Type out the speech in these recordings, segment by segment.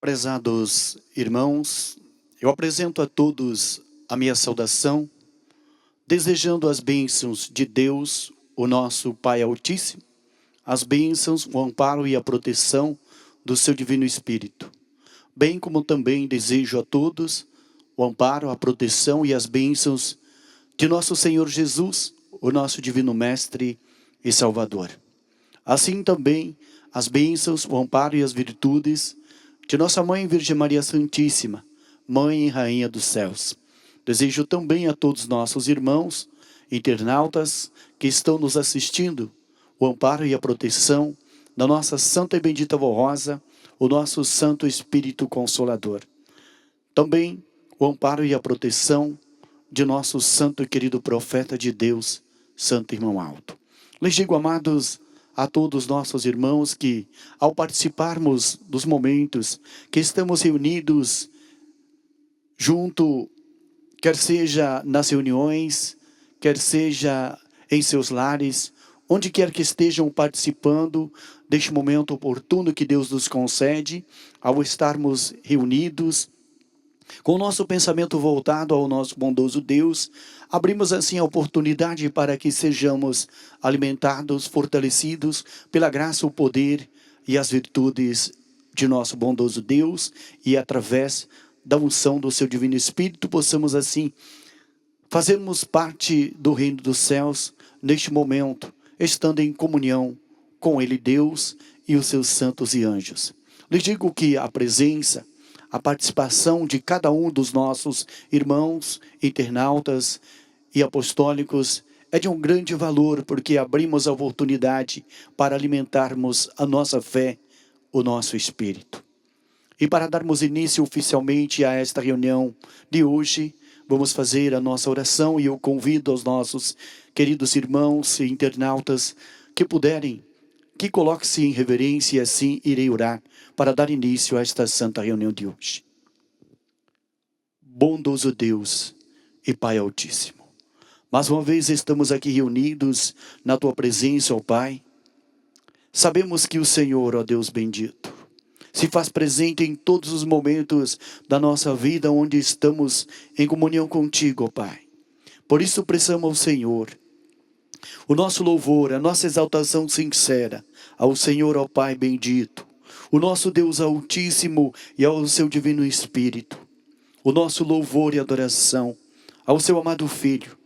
Prezados irmãos, eu apresento a todos a minha saudação, desejando as bênçãos de Deus, o nosso Pai Altíssimo, as bênçãos, o amparo e a proteção do seu Divino Espírito. Bem como também desejo a todos o amparo, a proteção e as bênçãos de nosso Senhor Jesus, o nosso Divino Mestre e Salvador. Assim também as bênçãos, o amparo e as virtudes de nossa Mãe Virgem Maria Santíssima, Mãe e Rainha dos Céus. Desejo também a todos nossos irmãos, internautas que estão nos assistindo, o amparo e a proteção da nossa Santa e Bendita Vó Rosa, o nosso Santo Espírito Consolador. Também o amparo e a proteção de nosso santo e querido profeta de Deus, Santo Irmão Alto. Lhes digo, amados, a todos nossos irmãos que, ao participarmos dos momentos que estamos reunidos junto, quer seja nas reuniões, quer seja em seus lares, onde quer que estejam participando deste momento oportuno que Deus nos concede, ao estarmos reunidos, com o nosso pensamento voltado ao nosso bondoso Deus, abrimos assim a oportunidade para que sejamos alimentados, fortalecidos pela graça, o poder e as virtudes de nosso bondoso Deus, e através da unção do seu Divino Espírito possamos assim fazermos parte do reino dos céus neste momento, estando em comunhão com Ele, Deus, e os seus santos e anjos. Lhes digo que a presença, a participação de cada um dos nossos irmãos, internautas e apostólicos é de um grande valor, porque abrimos a oportunidade para alimentarmos a nossa fé, o nosso espírito. E para darmos início oficialmente a esta reunião de hoje, vamos fazer a nossa oração e eu convido aos nossos queridos irmãos e internautas que puderem, que coloque-se em reverência, e assim irei orar para dar início a esta santa reunião de hoje. Bondoso Deus e Pai Altíssimo, mais uma vez estamos aqui reunidos na Tua presença, ó Pai. Sabemos que o Senhor, ó Deus bendito, se faz presente em todos os momentos da nossa vida onde estamos em comunhão contigo, ó Pai. Por isso prestamos ao Senhor o nosso louvor, a nossa exaltação sincera ao Senhor, ó Pai bendito, o nosso Deus Altíssimo e ao seu Divino Espírito, o nosso louvor e adoração ao seu amado Filho,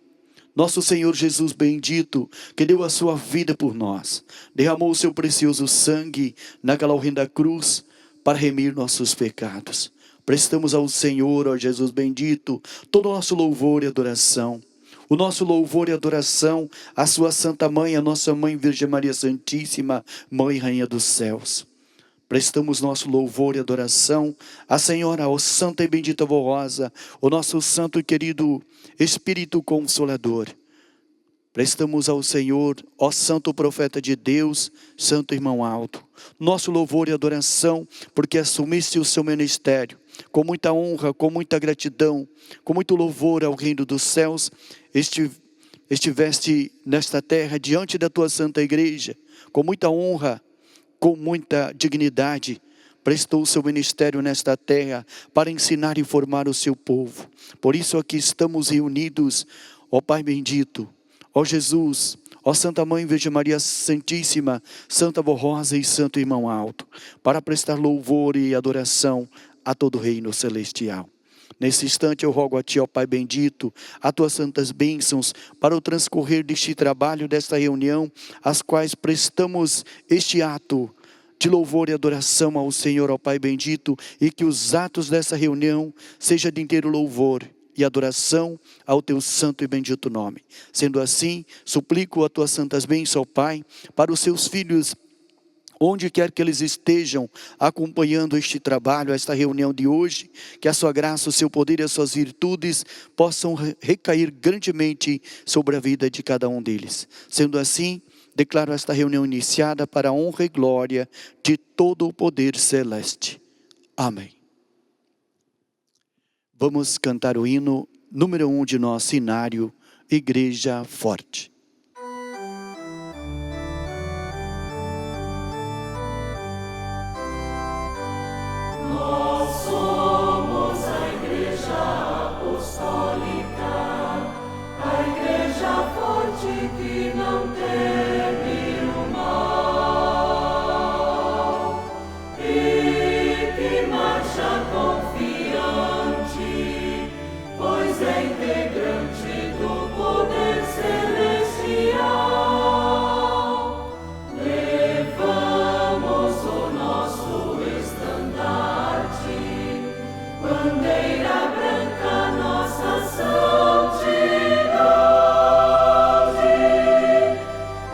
nosso Senhor Jesus bendito, que deu a sua vida por nós, derramou o seu precioso sangue naquela horrenda cruz para remir nossos pecados. Prestamos ao Senhor, ó Jesus bendito, todo o nosso louvor e adoração. O nosso louvor e adoração à sua Santa Mãe, a nossa Mãe Virgem Maria Santíssima, Mãe e Rainha dos Céus. Prestamos nosso louvor e adoração à Senhora, ao Santa e Bendita Vó Rosa, o nosso Santo e querido Espírito Consolador. Prestamos ao Senhor, ó Santo Profeta de Deus, Santo Irmão Alto, nosso louvor e adoração, porque assumiste o seu ministério, com muita honra, com muita gratidão, com muito louvor ao reino dos céus, estiveste nesta terra, diante da tua santa igreja, com muita honra, com muita dignidade, prestou o seu ministério nesta terra, para ensinar e formar o seu povo. Por isso aqui estamos reunidos, ó Pai bendito, ó Jesus, ó Santa Mãe Virgem Maria Santíssima, Santa Vó Rosa e Santo Irmão Alto, para prestar louvor e adoração a todo o reino celestial. Nesse instante eu rogo a Ti, ó Pai bendito, as Tuas santas bênçãos para o transcorrer deste trabalho, desta reunião, as quais prestamos este ato de louvor e adoração ao Senhor, ó Pai bendito, e que os atos dessa reunião sejam de inteiro louvor e adoração ao Teu santo e bendito nome. Sendo assim, suplico as Tuas santas bênçãos, ó Pai, para os Seus filhos, onde quer que eles estejam acompanhando este trabalho, esta reunião de hoje, que a sua graça, o seu poder e as suas virtudes possam recair grandemente sobre a vida de cada um deles. Sendo assim, declaro esta reunião iniciada para a honra e glória de todo o poder celeste. Amém. Vamos cantar o hino número 1 de nosso inário, Igreja Forte. Oh. que não teme o mal e que marcha confiante, pois é integrante do poder celestial. Levamos o nosso estandarte, bandeira branca, nossa santidade,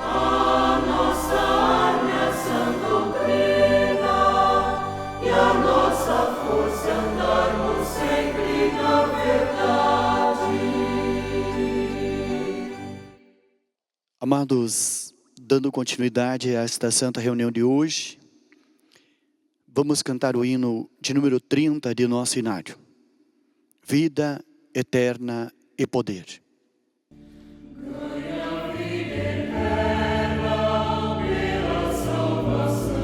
a nossa arma é a sã doutrina e a nossa força é andarmos sempre na verdade. Amados, dando continuidade a esta santa reunião de hoje, vamos cantar o hino de número 30 de nosso inário. Vida eterna e poder. Ganha vida eterna pela salvação,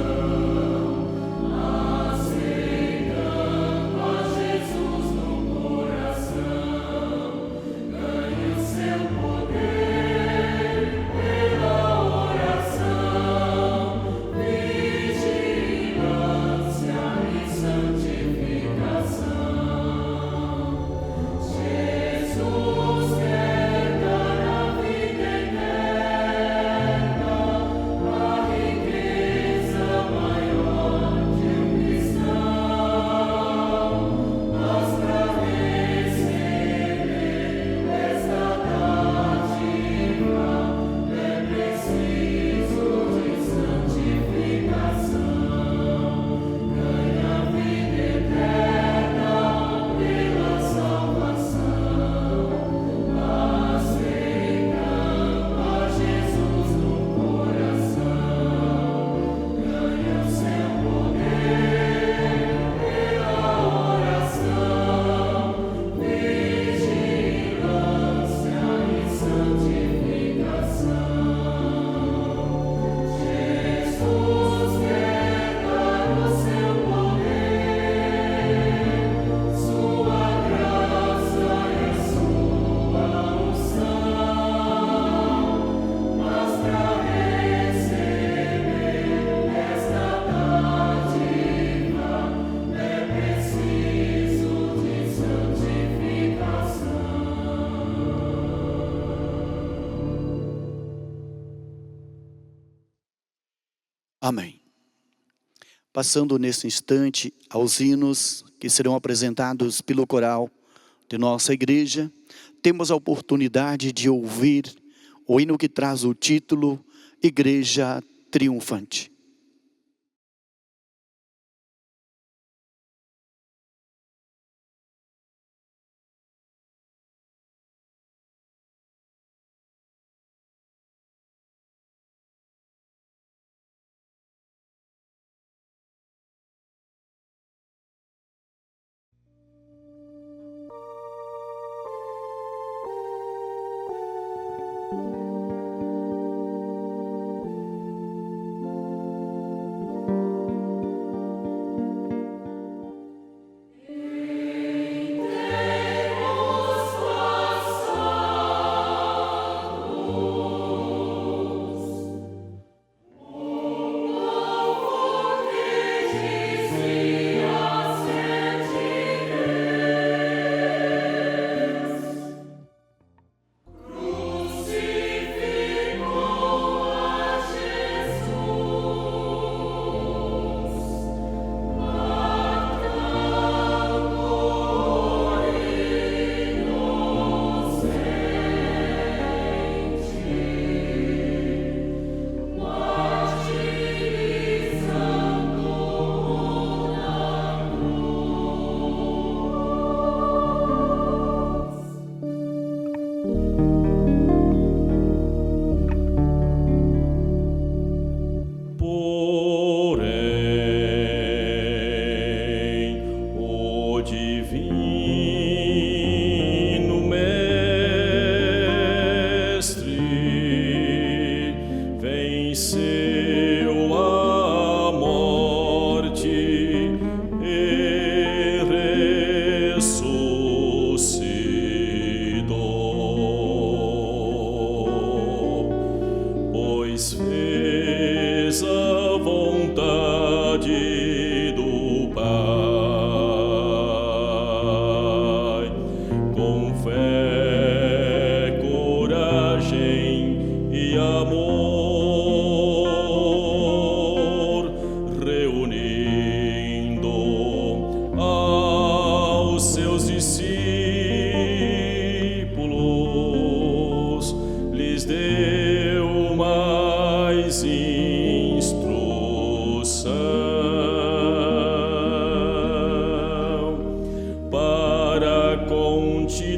aceitando a Jesus no coração. Ganha o seu poder pela oração, vigilância e santificação. Jesus quer dar a vida eterna, a riqueza maior de um cristão. Mas para receber esta dádiva é preciso de santificação. Ganha a vida eterna pela salvação, aceitando a Jesus no coração. Ganha o seu poder pela oração, vigilância e santificação. Jesus quer dar o seu poder, sua graça e sua unção. Mas para receber esta dádiva é preciso de santificação. Amém. Passando nesse instante aos hinos que serão apresentados pelo coral de nossa igreja, temos a oportunidade de ouvir o hino que traz o título Igreja Triunfante.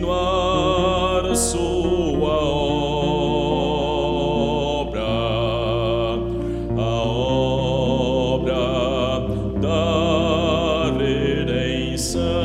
continuar sua obra, a obra da redenção.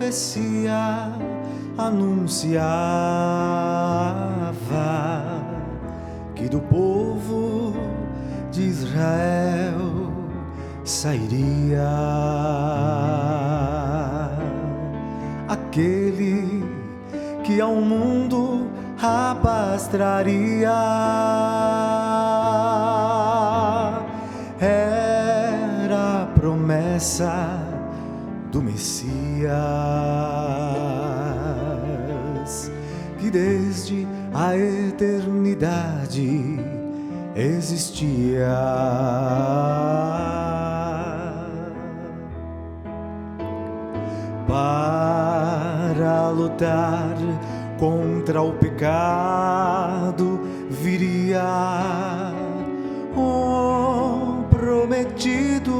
profecia anunciava que do povo de Israel sairia aquele que ao mundo a paz traria. Era a promessa do Messias que desde a eternidade existia. Para lutar contra o pecado viria o prometido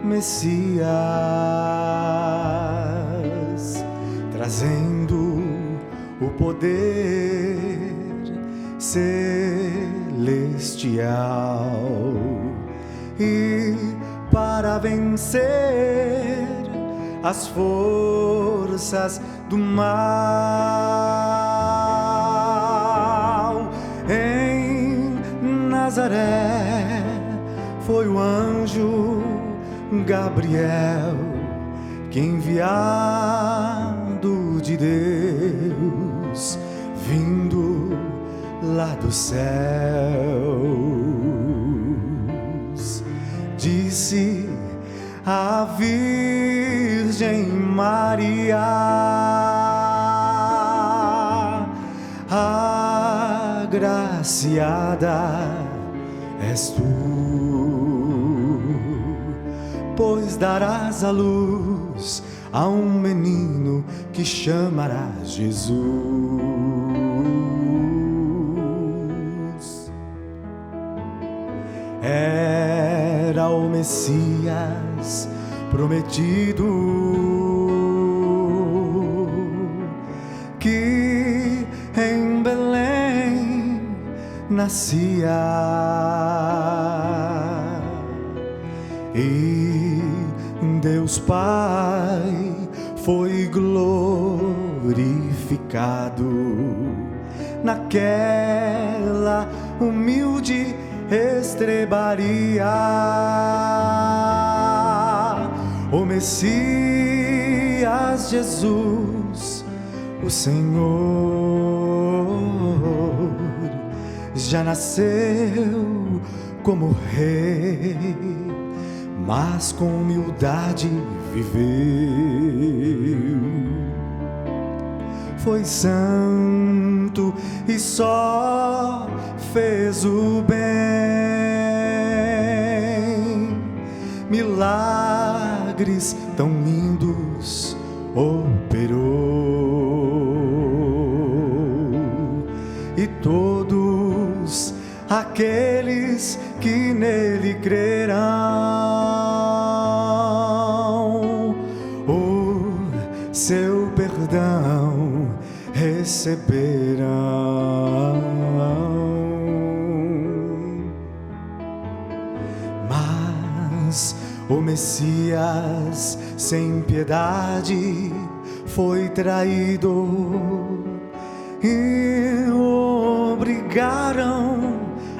Messias, trazendo o poder celestial e para vencer as forças do mal. Nazaré foi o anjo Gabriel que, enviado de Deus, vindo lá dos céus, disse à Virgem Maria: agraciada és tu, pois darás à luz a um menino que chamarás Jesus. Era o Messias prometido que em Belém nascia, e Deus Pai foi glorificado naquela humilde estrebaria. O Messias Jesus, o Senhor, já nasceu como rei, mas com humildade viveu. Foi santo e só fez o bem. Milagres tão lindos operou, e todos aqueles que nele crerão o seu perdão receberão. Mas o Messias sem piedade foi traído e o obrigaram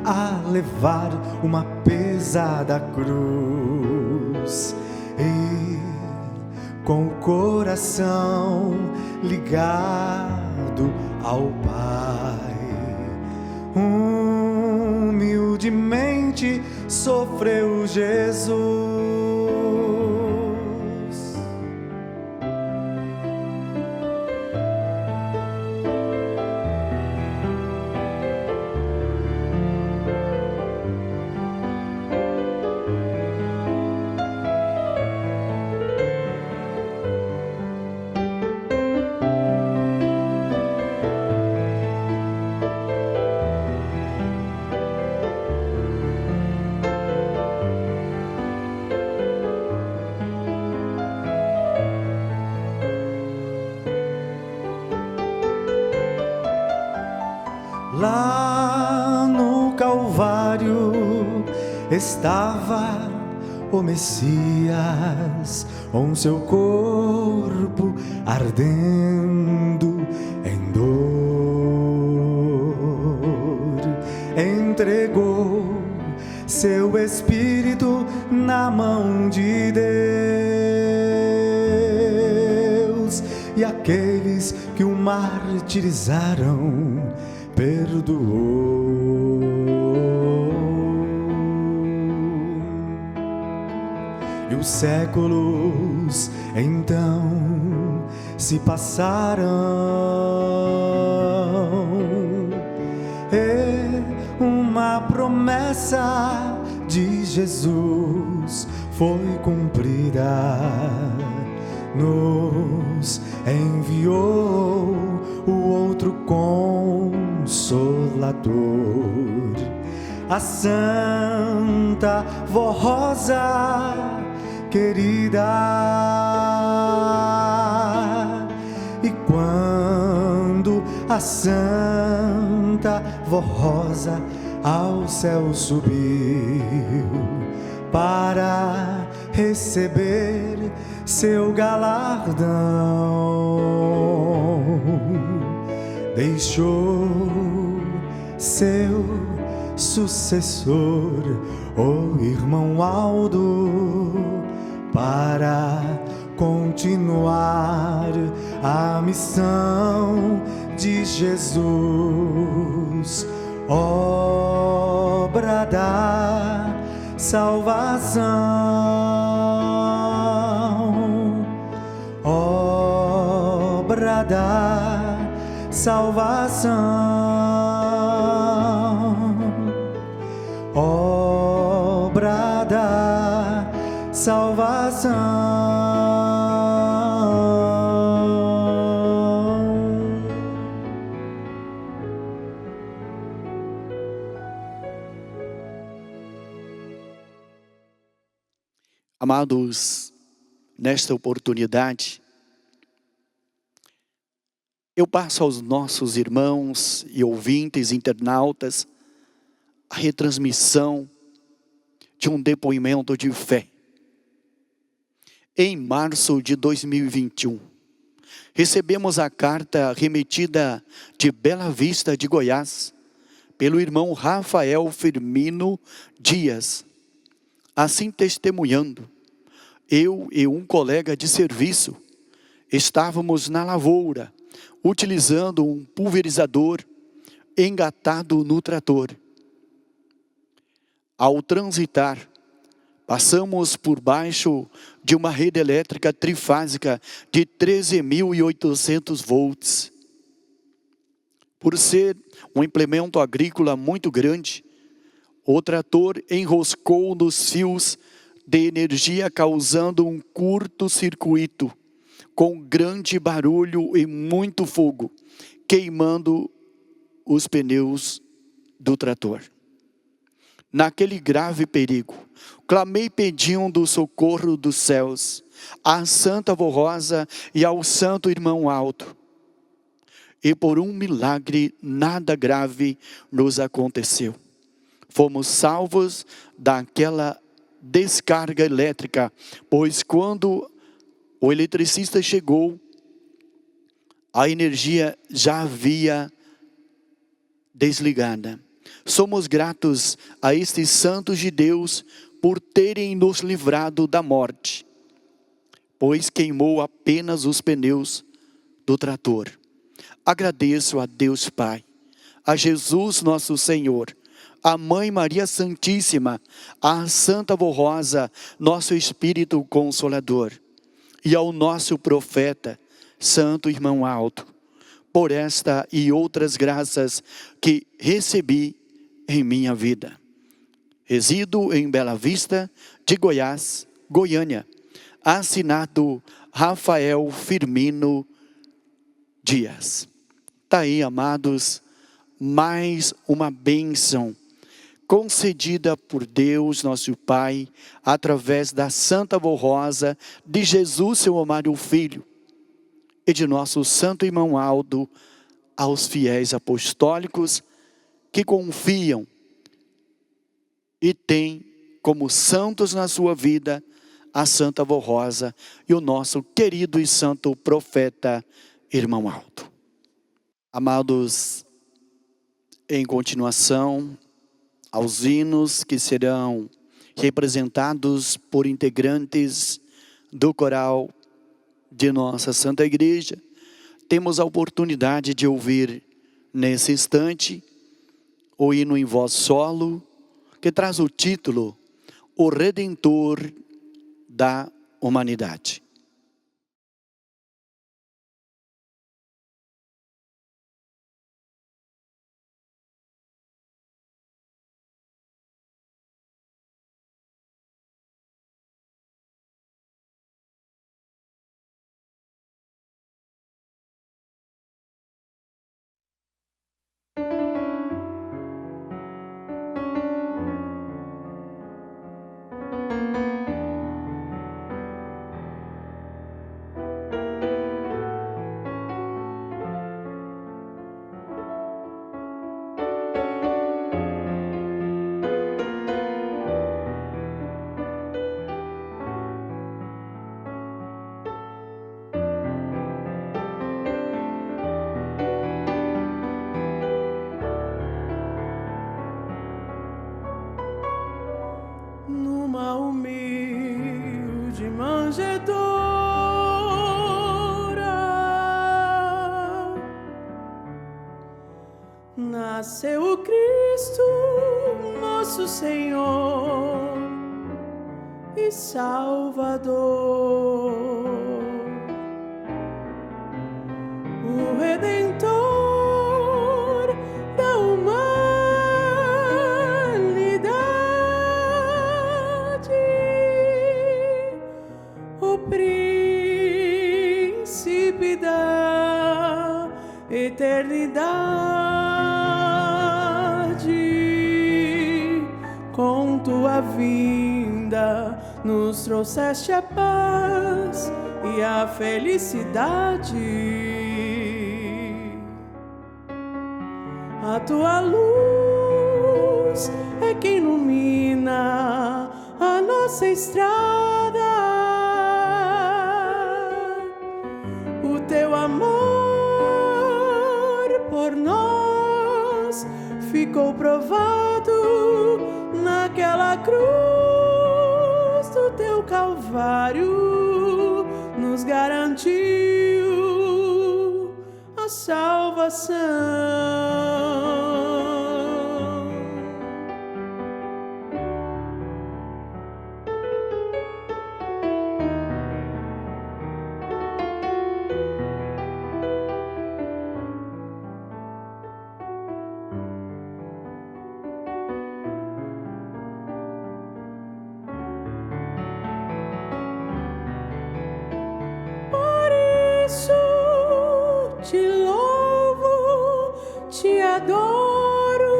a levar uma pesada cruz, e com o coração ligado ao Pai, humildemente sofreu Jesus. Lá no Calvário estava o Messias, com seu corpo ardendo em dor. Entregou seu espírito na mão de Deus, e aqueles que o martirizaram perdoou. E os séculos então se passaram, e uma promessa de Jesus foi cumprida. Nos enviou o outro Consolador, a Santa Voz querida. E quando a Santa Voz ao céu subiu para receber seu galardão, deixou seu sucessor, o irmão Aldo, para continuar a missão de Jesus, obra da salvação, obra da salvação, obra da salvação. Amados, nesta oportunidade, eu passo aos nossos irmãos e ouvintes, internautas, a retransmissão de um depoimento de fé. Em março de 2021, recebemos a carta remetida de Bela Vista de Goiás, pelo irmão Rafael Firmino Dias, assim testemunhando: eu e um colega de serviço estávamos na lavoura, utilizando um pulverizador engatado no trator. Ao transitar, passamos por baixo de uma rede elétrica trifásica de 13.800 volts. Por ser um implemento agrícola muito grande, o trator enroscou nos fios de energia, causando um curto-circuito, com grande barulho e muito fogo, queimando os pneus do trator. Naquele grave perigo, clamei pedindo o socorro dos céus, à Santa Avó Rosa e ao Santo Irmão Aldo. E por um milagre, nada grave nos aconteceu. Fomos salvos daquela descarga elétrica, pois quando o eletricista chegou, a energia já havia desligada. Somos gratos a estes santos de Deus por terem nos livrado da morte, pois queimou apenas os pneus do trator. Agradeço a Deus Pai, a Jesus nosso Senhor, a Mãe Maria Santíssima, a Santa Avó Rosa, nosso Espírito Consolador, e ao nosso profeta, Santo Irmão Aldo, por esta e outras graças que recebi em minha vida. Resido em Bela Vista de Goiás, Goiânia. Assinado Rafael Firmino Dias. Está aí, amados, mais uma bênção concedida por Deus, nosso Pai, através da Santa Avó Rosa, de Jesus, seu amado Filho, e de nosso Santo Irmão Aldo, aos fiéis apostólicos que confiam e têm como santos na sua vida a Santa Avó Rosa e o nosso querido e santo profeta Irmão Aldo. Amados, em continuação, aos hinos que serão representados por integrantes do coral de nossa Santa Igreja, temos a oportunidade de ouvir nesse instante o hino em voz solo, que traz o título O Redentor da Humanidade. Nasceu o Cristo, nosso Senhor e Salvador, o Redentor da humanidade, o Príncipe da eternidade. Com tua vinda nos trouxeste a paz e a felicidade. A tua luz é que ilumina a nossa estrada. O teu amor por nós ficou provado naquela cruz do teu Calvário, nos garantiu a salvação. Te louvo, te adoro.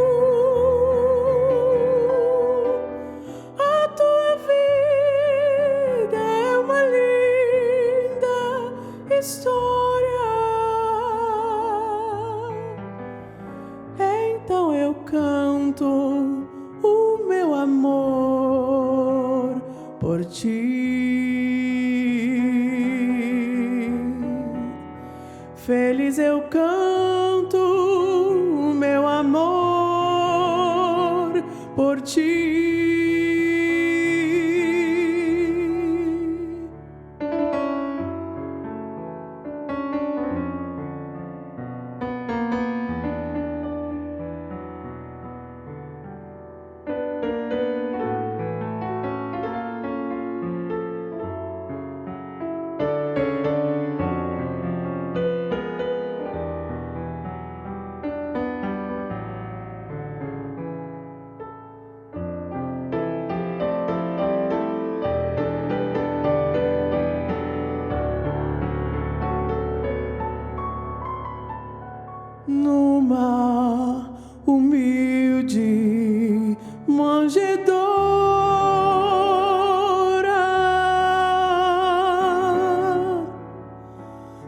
A tua vida é uma linda história. Então eu canto o meu amor por ti. Feliz eu canto o meu amor por ti. Numa humilde manjedoura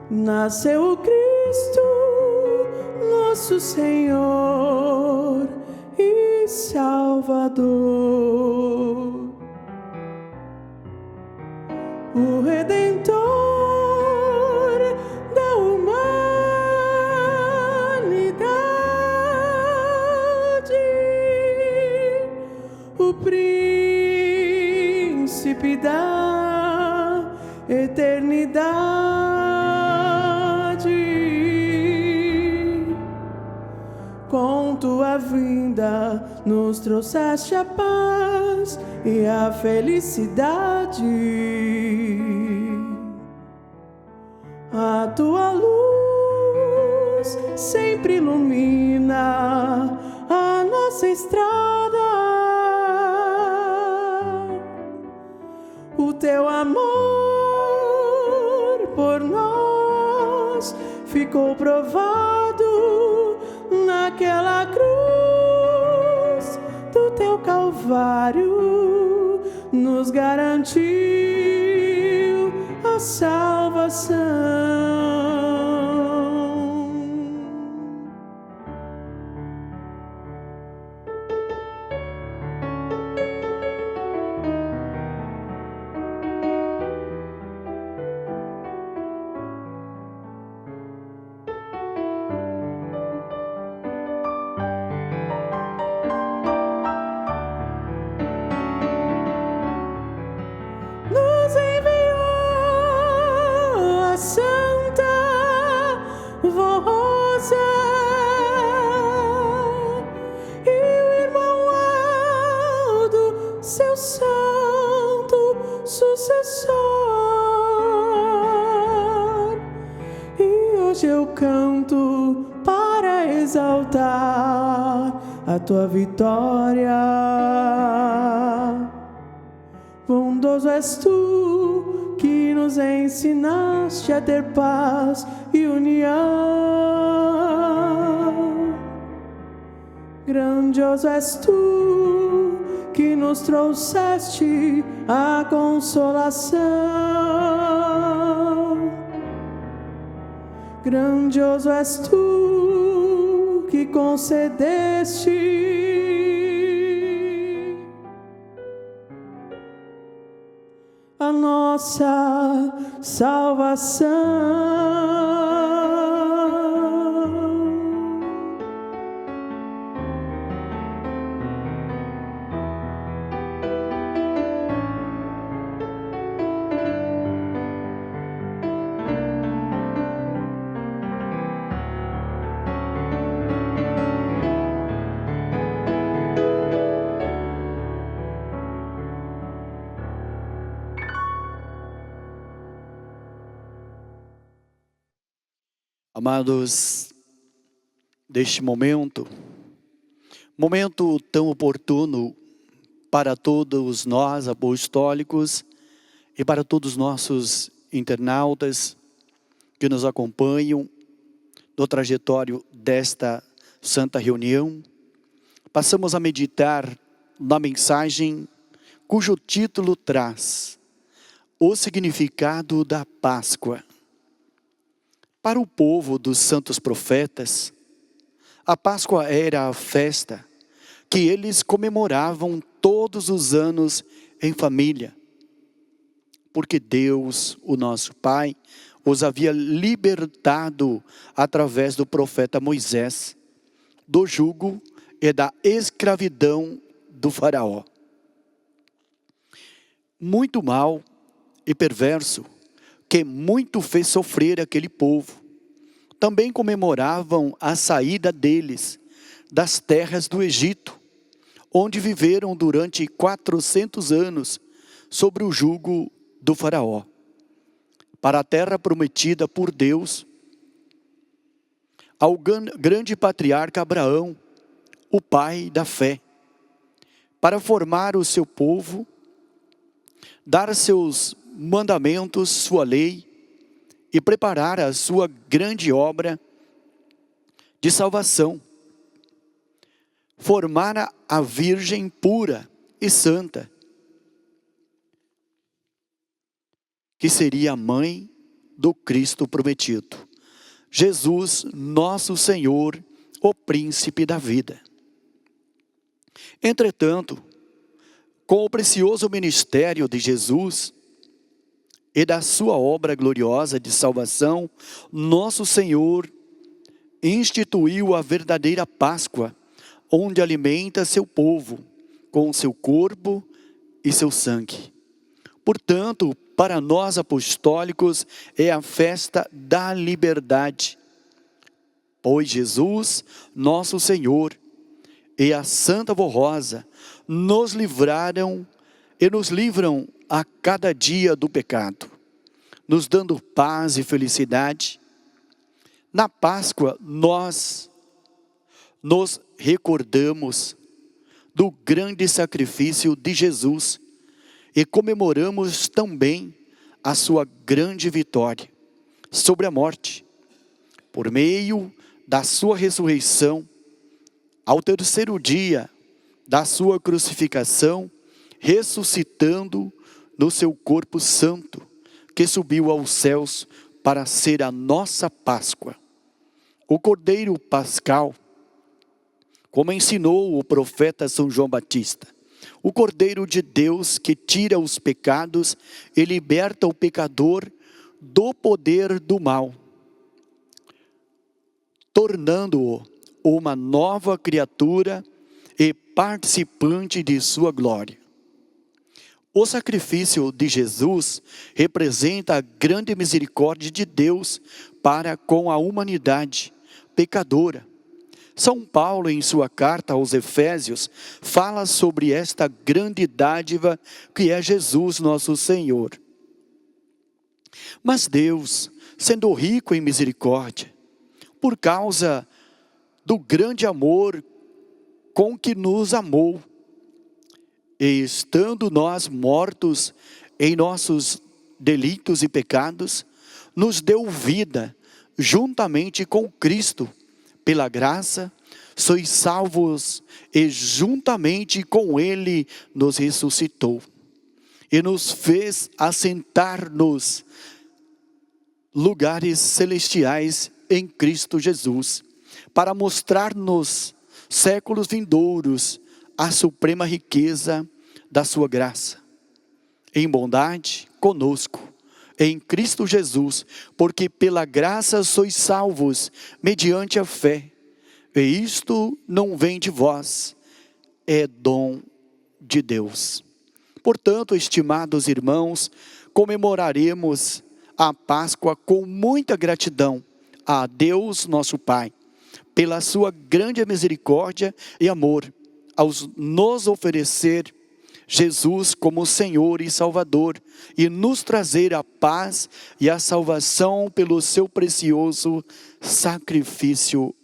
nasceu o Cristo, nosso Senhor e Salvador, o Redentor da humanidade, o Príncipe da eternidade. Com tua vinda nos trouxeste a paz e a felicidade. A tua luz sempre ilumina a nossa estrada. O teu amor por nós ficou provado naquela cruz do teu Calvário, nos garantiu a salvação. Nos enviou a Santa exaltar a tua vitória. Bondoso és tu, que nos ensinaste a ter paz e união. Grandioso és tu, que nos trouxeste a consolação. Grandioso és tu, que concedeste a nossa salvação. Amados, deste momento tão oportuno para todos nós apostólicos e para todos os nossos internautas que nos acompanham no trajetório desta santa reunião, passamos a meditar na mensagem cujo título traz o significado da Páscoa. Para o povo dos santos profetas, a Páscoa era a festa que eles comemoravam todos os anos em família, porque Deus, o nosso Pai, os havia libertado através do profeta Moisés, do jugo e da escravidão do faraó. Muito mal e perverso, que muito fez sofrer aquele povo. Também comemoravam a saída deles das terras do Egito, onde viveram durante 400 anos sobre o jugo do faraó, para a terra prometida por Deus ao grande patriarca Abraão, o pai da fé, para formar o seu povo, dar seus mandamentos, sua lei, e preparar a sua grande obra de salvação. Formar a Virgem pura e santa, que seria a mãe do Cristo prometido, Jesus, nosso Senhor, o príncipe da vida. Entretanto, com o precioso ministério de Jesus e da sua obra gloriosa de salvação, nosso Senhor instituiu a verdadeira Páscoa, onde alimenta seu povo com seu corpo e seu sangue. Portanto, para nós apostólicos é a festa da liberdade, pois Jesus, nosso Senhor, e a Santa Vó Rosa nos livraram e nos livram a cada dia do pecado, nos dando paz e felicidade. Na Páscoa nós nos recordamos do grande sacrifício de Jesus e comemoramos também a sua grande vitória sobre a morte, por meio da sua ressurreição, ao terceiro dia da sua crucificação, ressuscitando no seu corpo santo, que subiu aos céus para ser a nossa Páscoa. O Cordeiro Pascal, como ensinou o profeta São João Batista, o Cordeiro de Deus que tira os pecados e liberta o pecador do poder do mal, tornando-o uma nova criatura e participante de sua glória. O sacrifício de Jesus representa a grande misericórdia de Deus para com a humanidade pecadora. São Paulo, em sua carta aos Efésios, fala sobre esta grande dádiva que é Jesus nosso Senhor. Mas Deus, sendo rico em misericórdia, por causa do grande amor com que nos amou. E estando nós mortos em nossos delitos e pecados, nos deu vida juntamente com Cristo. Pela graça, sois salvos, e juntamente com Ele nos ressuscitou. E nos fez assentar nos lugares celestiais em Cristo Jesus, para mostrar-nos séculos vindouros a suprema riqueza da sua graça, em bondade conosco, em Cristo Jesus, porque pela graça sois salvos, mediante a fé. E isto não vem de vós, é dom de Deus. Portanto, estimados irmãos, comemoraremos a Páscoa com muita gratidão a Deus nosso Pai, pela sua grande misericórdia e amor, ao nos oferecer Jesus como Senhor e Salvador, e nos trazer a paz e a salvação pelo seu precioso sacrifício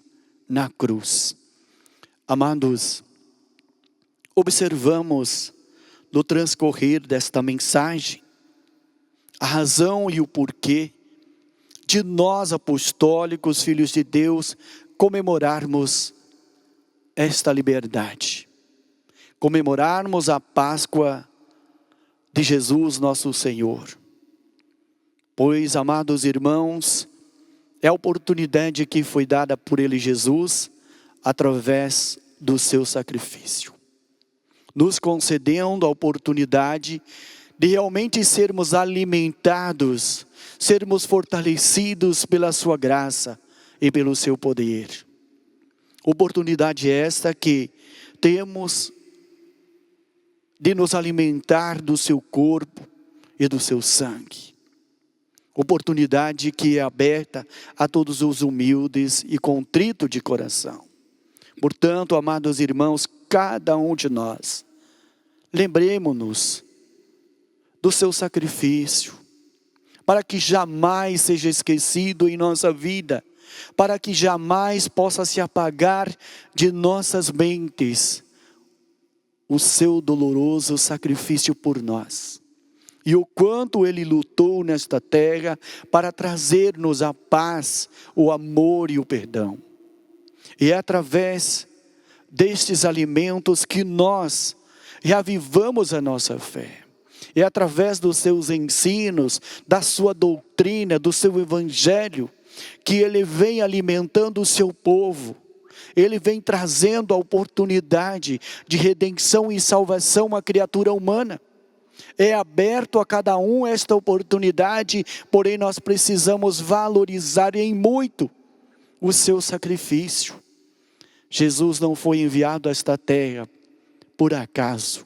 na cruz. Amados, observamos no transcorrer desta mensagem a razão e o porquê de nós apostólicos, filhos de Deus, comemorarmos esta liberdade. Comemorarmos a Páscoa de Jesus nosso Senhor. Pois, amados irmãos, é a oportunidade que foi dada por Ele, Jesus, através do seu sacrifício, nos concedendo a oportunidade de realmente sermos alimentados, sermos fortalecidos pela sua graça e pelo seu poder. Oportunidade esta que temos de nos alimentar do seu corpo e do seu sangue. Oportunidade que é aberta a todos os humildes e contritos de coração. Portanto, amados irmãos, cada um de nós, lembremos-nos do seu sacrifício, para que jamais seja esquecido em nossa vida, para que jamais possa se apagar de nossas mentes o seu doloroso sacrifício por nós. E o quanto Ele lutou nesta terra para trazer-nos a paz, o amor e o perdão. E é através destes alimentos que nós reavivamos a nossa fé. É através dos seus ensinos, da sua doutrina, do seu evangelho, que Ele vem alimentando o seu povo. Ele vem trazendo a oportunidade de redenção e salvação à criatura humana. É aberto a cada um esta oportunidade, porém nós precisamos valorizar em muito o seu sacrifício. Jesus não foi enviado a esta terra por acaso.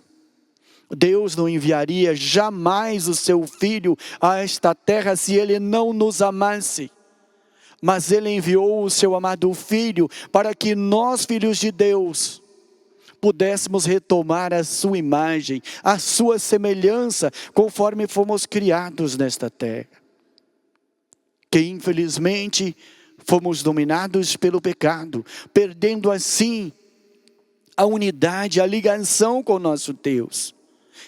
Deus não enviaria jamais o seu Filho a esta terra se Ele não nos amasse. Mas Ele enviou o seu amado Filho para que nós, filhos de Deus, pudéssemos retomar a sua imagem, a sua semelhança, conforme fomos criados nesta terra. Que infelizmente fomos dominados pelo pecado, perdendo assim a unidade, a ligação com o nosso Deus,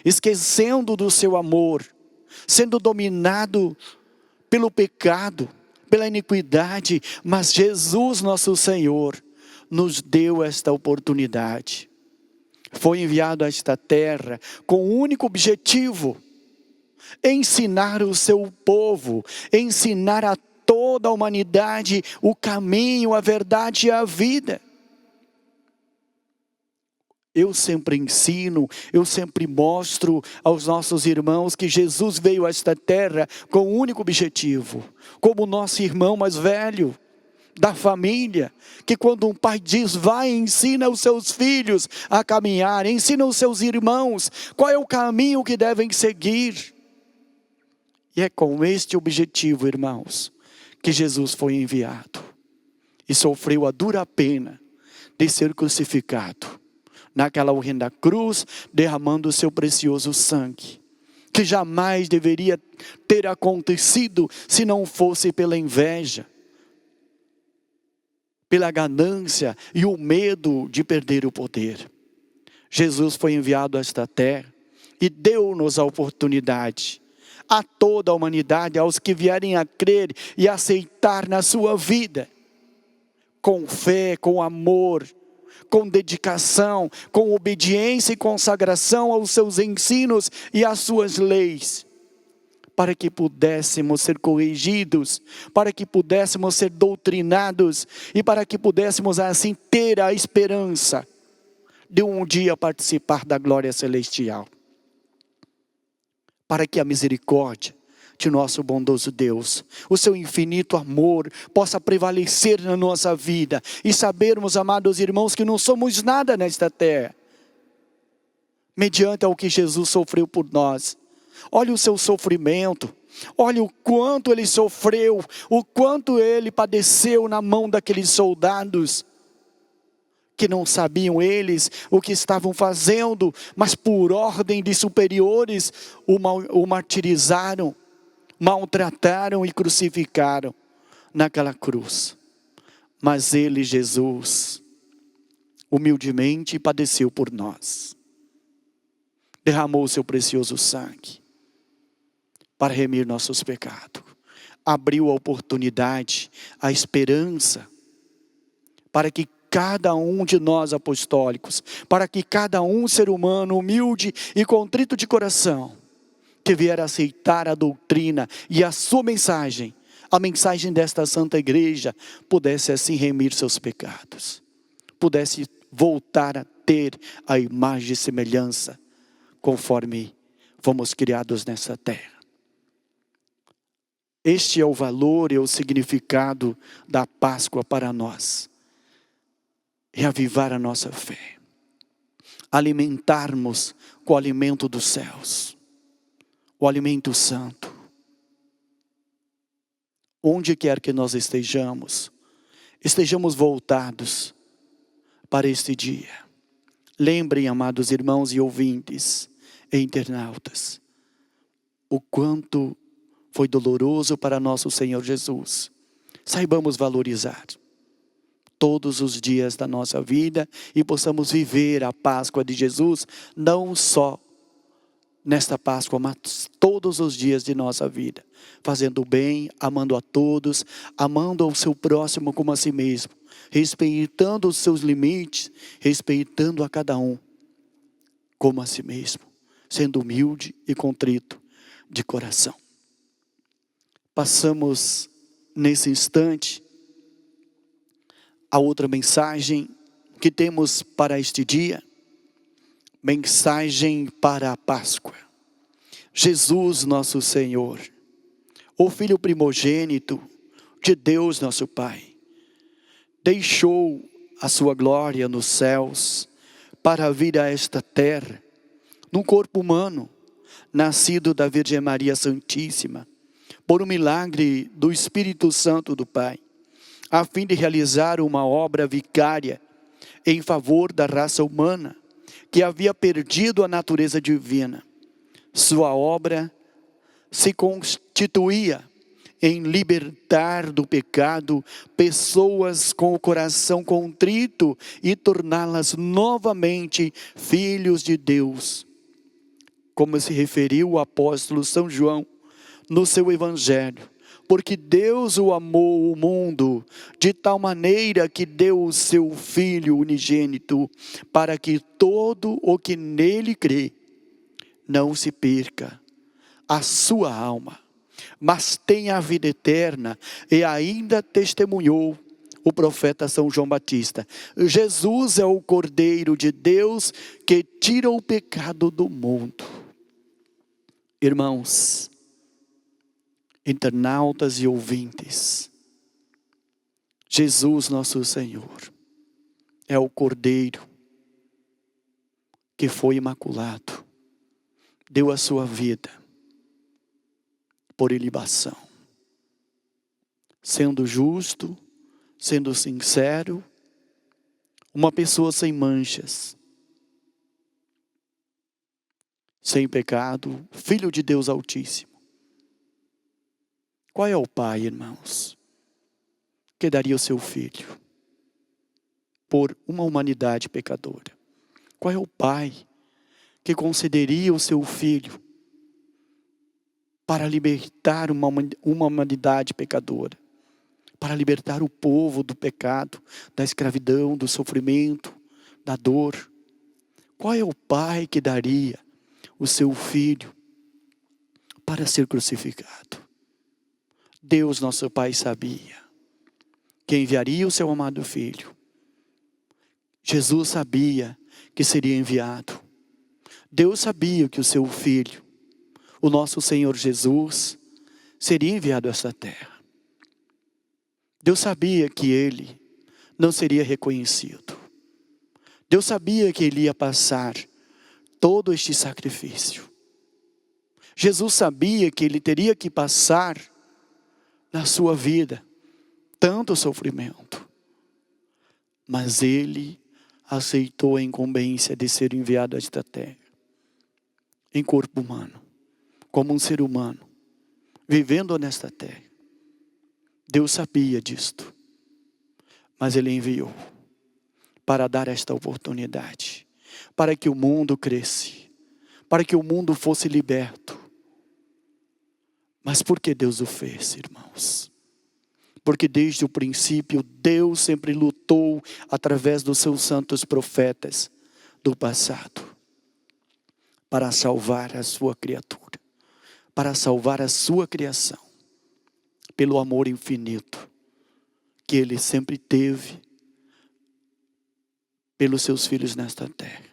esquecendo do seu amor, sendo dominado pelo pecado, pela iniquidade. Mas Jesus nosso Senhor nos deu esta oportunidade. Foi enviado a esta terra com o único objetivo: ensinar o seu povo, ensinar a toda a humanidade o caminho, a verdade e a vida. Eu sempre ensino, eu sempre mostro aos nossos irmãos que Jesus veio a esta terra com o único objetivo, como nosso irmão mais velho da família, que quando um pai diz, vai, ensina os seus filhos a caminhar, ensina os seus irmãos qual é o caminho que devem seguir. E é com este objetivo, irmãos, que Jesus foi enviado e sofreu a dura pena de ser crucificado naquela horrenda cruz, derramando o seu precioso sangue, que jamais deveria ter acontecido se não fosse pela inveja, pela ganância e o medo de perder o poder. Jesus foi enviado a esta terra e deu-nos a oportunidade, a toda a humanidade, aos que vierem a crer e aceitar na sua vida, com fé, com amor, com dedicação, com obediência e consagração aos seus ensinos e às suas leis, para que pudéssemos ser corrigidos, para que pudéssemos ser doutrinados e para que pudéssemos assim ter a esperança de um dia participar da glória celestial. Para que a misericórdia de nosso bondoso Deus, o seu infinito amor, possa prevalecer na nossa vida. E sabermos, amados irmãos, que não somos nada nesta terra, mediante ao que Jesus sofreu por nós. Olha o seu sofrimento, olha o quanto ele sofreu, o quanto ele padeceu na mão daqueles soldados, que não sabiam eles o que estavam fazendo, mas por ordem de superiores o martirizaram, maltrataram e crucificaram naquela cruz. Mas ele, Jesus, humildemente padeceu por nós, derramou o seu precioso sangue para remir nossos pecados, abriu a oportunidade, a esperança, para que cada um de nós apostólicos, para que cada um ser humano humilde e contrito de coração, que vier aceitar a doutrina e a sua mensagem, a mensagem desta santa igreja, pudesse assim remir seus pecados, pudesse voltar a ter a imagem e semelhança, conforme fomos criados nessa terra. Este é o valor e o significado da Páscoa para nós. Reavivar a nossa fé, alimentarmos com o alimento dos céus, o alimento santo. Onde quer que nós estejamos voltados para este dia. Lembrem, amados irmãos e ouvintes e internautas, o quanto foi doloroso para nosso Senhor Jesus. Saibamos valorizar todos os dias da nossa vida e possamos viver a Páscoa de Jesus, não só nesta Páscoa, mas todos os dias de nossa vida, fazendo o bem, amando a todos, amando ao seu próximo como a si mesmo, respeitando os seus limites, respeitando a cada um como a si mesmo, sendo humilde e contrito de coração. Passamos nesse instante a outra mensagem que temos para este dia, mensagem para a Páscoa. Jesus nosso Senhor, o Filho primogênito de Deus nosso Pai, deixou a sua glória nos céus para vir a esta terra, num corpo humano, nascido da Virgem Maria Santíssima, por um milagre do Espírito Santo do Pai, a fim de realizar uma obra vicária em favor da raça humana, que havia perdido a natureza divina. Sua obra se constituía em libertar do pecado pessoas com o coração contrito e torná-las novamente filhos de Deus. Como se referiu o apóstolo São João no seu evangelho, porque Deus o amou o mundo de tal maneira que deu o seu Filho unigênito, para que todo o que nele crê não se perca a sua alma, mas tenha a vida eterna. E ainda testemunhou o profeta São João Batista: Jesus é o Cordeiro de Deus que tira o pecado do mundo. Irmãos, internautas e ouvintes, Jesus nosso Senhor é o Cordeiro que foi imaculado, deu a sua vida por ilibação, sendo justo, sendo sincero, uma pessoa sem manchas, sem pecado, Filho de Deus Altíssimo. Qual é o pai, irmãos, que daria o seu filho por uma humanidade pecadora? Qual é o pai que concederia o seu filho para libertar uma humanidade pecadora? Para libertar o povo do pecado, da escravidão, do sofrimento, da dor? Qual é o pai que daria o seu filho para ser crucificado? Deus, nosso Pai, sabia que enviaria o seu amado filho. Jesus sabia que seria enviado. Deus sabia que o seu filho, o nosso Senhor Jesus, seria enviado a essa terra. Deus sabia que ele não seria reconhecido. Deus sabia que ele ia passar todo este sacrifício. Jesus sabia que ele teria que passar na sua vida tanto sofrimento. Mas ele aceitou a incumbência de ser enviado a esta terra, em corpo humano, como um ser humano, vivendo nesta terra. Deus sabia disto, mas ele enviou para dar esta oportunidade, para que o mundo cresce, para que o mundo fosse liberto. Mas por que Deus o fez, irmãos? Porque desde o princípio Deus sempre lutou através dos seus santos profetas do passado para salvar a sua criatura, para salvar a sua criação, pelo amor infinito que ele sempre teve pelos seus filhos nesta terra.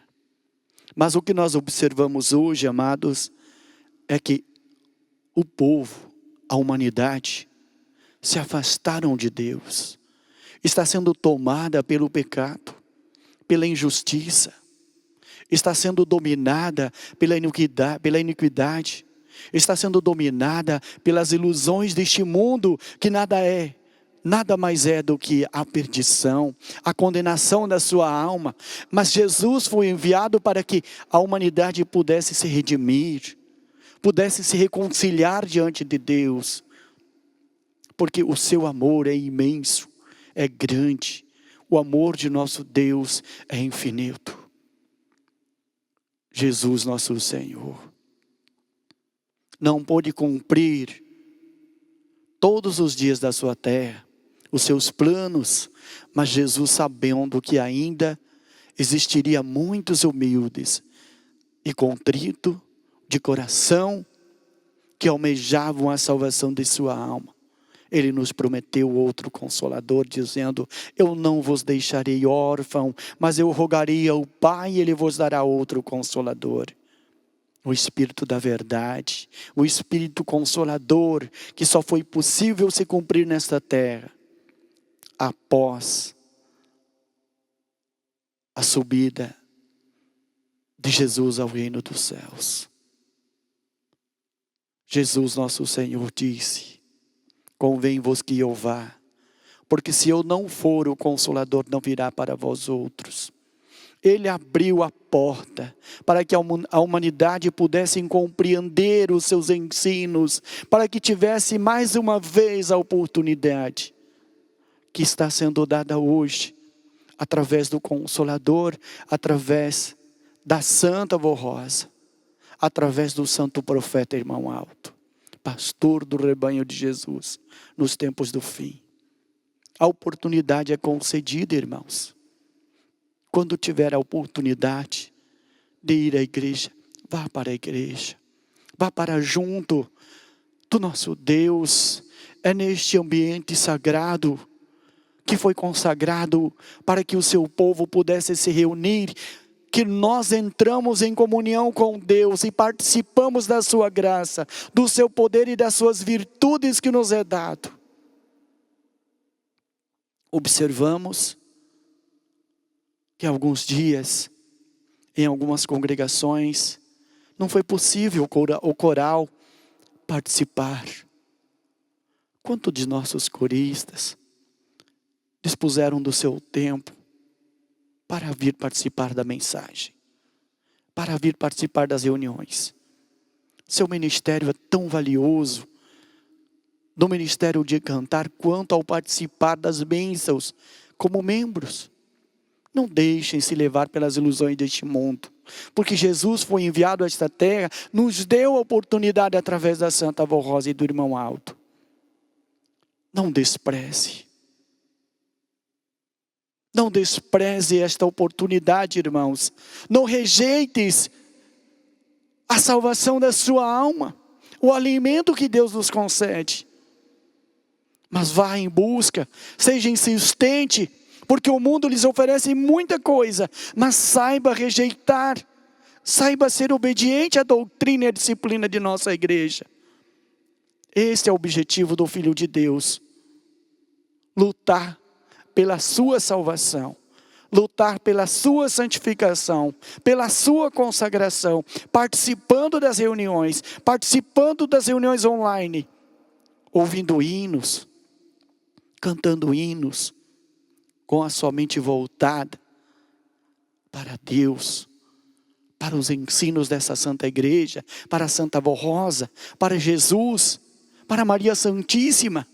Mas o que nós observamos hoje, amados, é que o povo, a humanidade, se afastaram de Deus. Está sendo tomada pelo pecado, pela injustiça. Está sendo dominada pela iniquidade. Está sendo dominada pelas ilusões deste mundo, que nada mais é do que a perdição, a condenação da sua alma. Mas Jesus foi enviado para que a humanidade pudesse se redimir, pudesse se reconciliar diante de Deus, porque o seu amor é imenso, é grande. O amor de nosso Deus é infinito. Jesus, nosso Senhor, não pôde cumprir todos os dias da sua terra os seus planos, mas Jesus, sabendo que ainda existiria muitos humildes e contrito de coração, que almejavam a salvação de sua alma, ele nos prometeu outro Consolador, dizendo: eu não vos deixarei órfão, mas eu rogarei ao Pai e Ele vos dará outro Consolador. O Espírito da verdade, o Espírito Consolador, que só foi possível se cumprir nesta terra, após a subida de Jesus ao reino dos céus. Jesus, nosso Senhor, disse: convém-vos que eu vá, porque se eu não for, o Consolador não virá para vós outros. Ele abriu a porta para que a humanidade pudesse compreender os seus ensinos, para que tivesse mais uma vez a oportunidade que está sendo dada hoje, através do Consolador, através da Santa Voz Rosa, através do Santo Profeta Irmão Alto, pastor do rebanho de Jesus, nos tempos do fim. A oportunidade é concedida, irmãos. Quando tiver a oportunidade de ir à igreja, vá para a igreja. Vá para junto do nosso Deus. É neste ambiente sagrado que foi consagrado para que o seu povo pudesse se reunir, que nós entramos em comunhão com Deus e participamos da sua graça, do seu poder e das suas virtudes que nos é dado. Observamos que alguns dias, em algumas congregações, não foi possível o coral participar. Quanto de nossos coristas dispuseram do seu tempo para vir participar da mensagem, para vir participar das reuniões. Seu ministério é tão valioso, do ministério de cantar, quanto ao participar das bênçãos como membros. Não deixem se levar pelas ilusões deste mundo. Porque Jesus foi enviado a esta terra, nos deu a oportunidade através da Santa Avó Rosa e do Irmão Aldo. Não despreze. Não despreze esta oportunidade, irmãos. Não rejeites a salvação da sua alma, o alimento que Deus nos concede. Mas vá em busca, seja insistente, porque o mundo lhes oferece muita coisa, mas saiba rejeitar, saiba ser obediente à doutrina e à disciplina de nossa igreja. Esse é o objetivo do Filho de Deus. Lutar pela sua salvação, lutar pela sua santificação, pela sua consagração, participando das reuniões online, ouvindo hinos, cantando hinos, com a sua mente voltada para Deus, para os ensinos dessa Santa Igreja, para a Santa Avó Rosa, para Jesus, para Maria Santíssima,